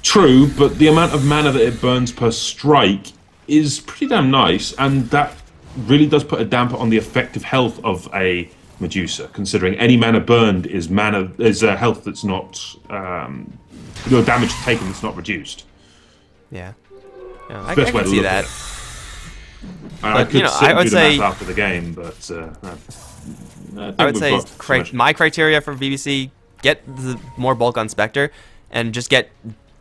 True, but the amount of mana that it burns per strike is pretty damn nice, and that really does put a damper on the effective health of a Medusa, considering any mana burned is a health that's not damage taken that's not redued. Yeah, I can see that. I could I would say after the game, but I would say my criteria for BBC: get the more bulk on Spectre, and just get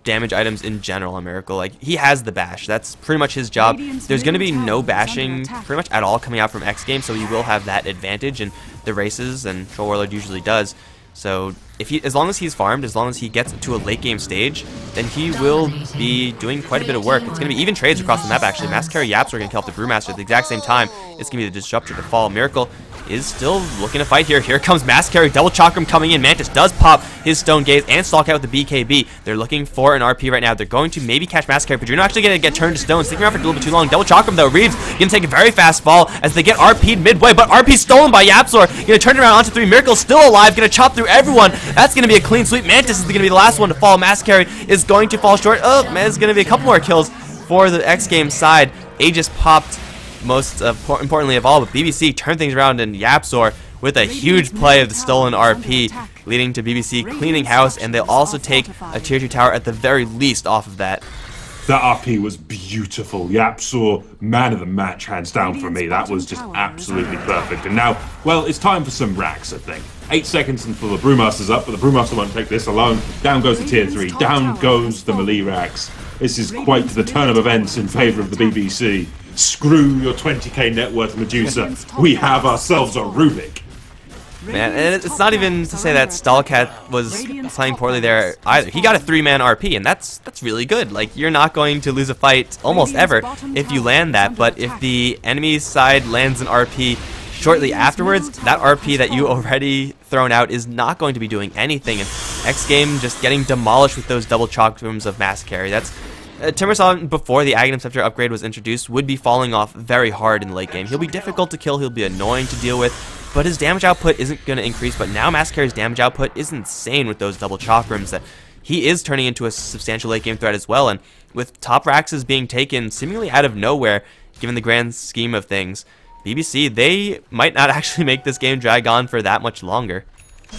damage items in general on Miracle. Like, he has the bash. That's pretty much his job. There's going to be no bashing pretty much at all coming out from xGame, so he will have that advantage in the races, and Troll Warlord usually does. So as long as he's farmed, as long as he gets to a late game stage, then he will be doing quite a bit of work. It's going to be even trades across the map, actually. Mascara Yaps are going to kill off the Brewmaster at the exact same time. It's going to be the Disruptor to fall. Miracle is still looking to fight here. Here comes Mascara, double Chakram coming in. Mantis does pop his Stone Gaze and stalk out with the BKB. They're looking for an RP right now. They're going to maybe catch Mascara. Padrino actually going to get turned to stone. Sticking around for a little bit too long. Double Chakram though. Reeves going to take a very fast fall as they get RP'd midway, but RP stolen by Yapsor. Going to turn it around onto 3. Miracle still alive. Going to chop through everyone. That's going to be a clean sweep. Mantis is going to be the last one to fall. Mascara is going to fall short. Oh, man, it's going to be a couple more kills for the xGame side, Aegis popped most importantly of all, but BBC turned things around in Yapzor with a huge play of the stolen RP, leading to BBC cleaning house, and they'll also take a tier 2 tower at the very least off of that. That RP was beautiful. Yapzor, man of the match, hands down for me. That was just absolutely perfect. And now, well, it's time for some racks, I think. 8 seconds until the Brewmaster's up, but the Brewmaster won't take this alone. Down goes the tier 3, down goes the melee racks. This is quite the turn of events in favour of the BBC. Screw your 20k net worth, Medusa. We have ourselves a Rubik. Man, and it's not even to say that Stallcat was playing poorly there either. He got a 3-man RP, and that's really good. Like, you're not going to lose a fight almost ever if you land that, but if the enemy's side lands an RP shortly afterwards, that RP that you already thrown out is not going to be doing anything, and xGame just getting demolished with those double chalk rooms of mass carry. That's Timbersaw, before the Aghanim Scepter upgrade was introduced, would be falling off very hard in the late game. He'll be difficult to kill, he'll be annoying to deal with, but his damage output isn't going to increase. But now Mass Carry's damage output is insane with those double chalk rooms that he is turning into a substantial late game threat as well. And with top Raxes being taken seemingly out of nowhere, given the grand scheme of things, BBC, they might not actually make this game drag on for that much longer.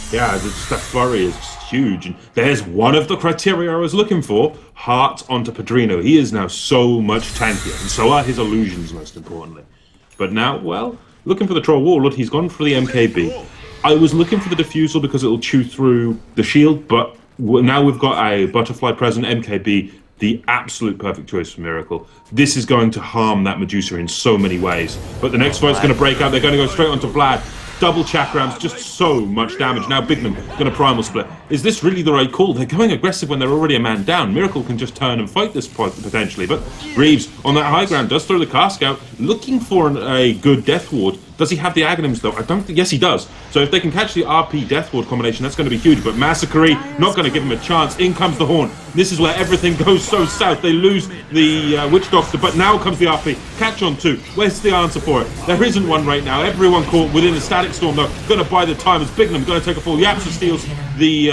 Yeah, the flurry is huge. And there's one of the criteria I was looking for. Heart onto Bridon. He is now so much tankier, and so are his illusions, most importantly. But now, well, looking for the Troll Warlord, he's gone for the MKB. I was looking for the Diffusal because it'll chew through the shield, but now we've got a Butterfly present, MKB, the absolute perfect choice for Miracle. This is going to harm that Medusa in so many ways. But the next fight's going to break out. They're going to go straight onto Vlad. Double chakrams, just so much damage. Now Bigman going to primal split. Is this really the right call? They're going aggressive when they're already a man down. Miracle can just turn and fight this point potentially. But Reeves on that high ground does throw the cask out, looking for a good death ward. Does he have the Aghanims though? I don't think. Yes, he does. So if they can catch the RP death ward combination, that's going to be huge. But Massacre not going to give him a chance. In comes the Horn. This is where everything goes so south. They lose the Witch Doctor, but now comes the RP. Catch on 2. Where's the answer for it? There isn't one right now. Everyone caught within a static storm though. Going to buy the time as Bignum going to take a fall. Yapsa steals the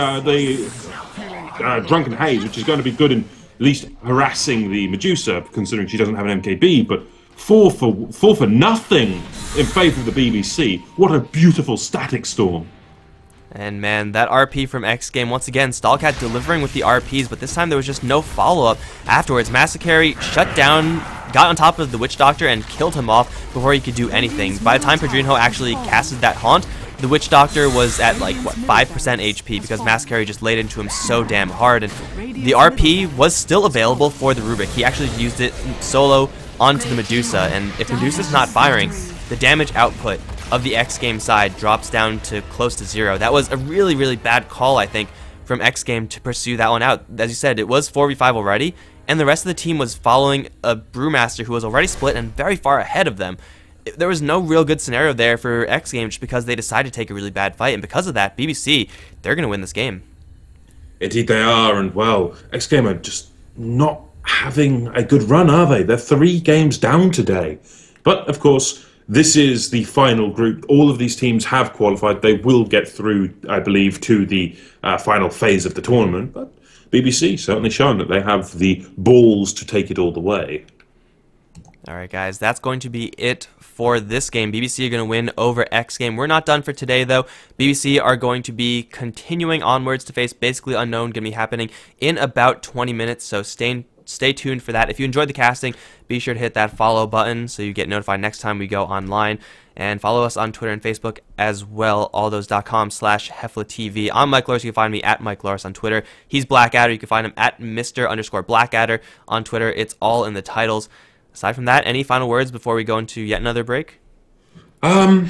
Drunken Haze, which is going to be good in at least harassing the Medusa, considering she doesn't have an MKB. But 4 for nothing in favour of the BBC. What a beautiful static storm. And man, that RP from xGame, once again, Stallcat delivering with the RPs, but this time there was just no follow-up afterwards. Massacre shut down, got on top of the Witch Doctor and killed him off before he could do anything. By the time Bridon actually casted that Haunt, the Witch Doctor was at like, what, 5% HP because Massacre just laid into him so damn hard. And the RP was still available for the Rubik. He actually used it solo onto the Medusa, and if Medusa's not firing, the damage output of the xGame side drops down to close to 0. That was a really, really bad call, I think, from xGame to pursue that one out. As you said, it was 4v5 already, and the rest of the team was following a Brewmaster who was already split and very far ahead of them. There was no real good scenario there for xGame just because they decided to take a really bad fight, and because of that, BBC, they're going to win this game. Indeed they are, and well, xGame are just not having a good run, are they? They're 3 games down today. But, of course, this is the final group. All of these teams have qualified. They will get through, I believe, to the final phase of the tournament. But BBC certainly shown that they have the balls to take it all the way. Alright guys, that's going to be it for this game. BBC are going to win over xGame. We're not done for today though. BBC are going to be continuing onwards to face Basically Unknown, going to be happening in about 20 minutes, so stay tuned for that. If you enjoyed the casting, be sure to hit that follow button so you get notified next time we go online. And follow us on Twitter and Facebook as well, allthose.com/HeflaTV. I'm Mike Loris. You can find me at Mike Loris on Twitter. He's Blackadder. You can find him at Mr_Blackadder on Twitter. It's all in the titles. Aside from that, any final words before we go into yet another break? Well,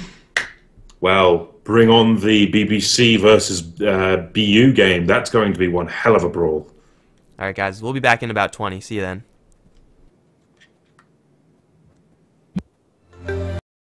bring on the BBC versus BU game. That's going to be one hell of a brawl. Alright guys, we'll be back in about 20. See you then.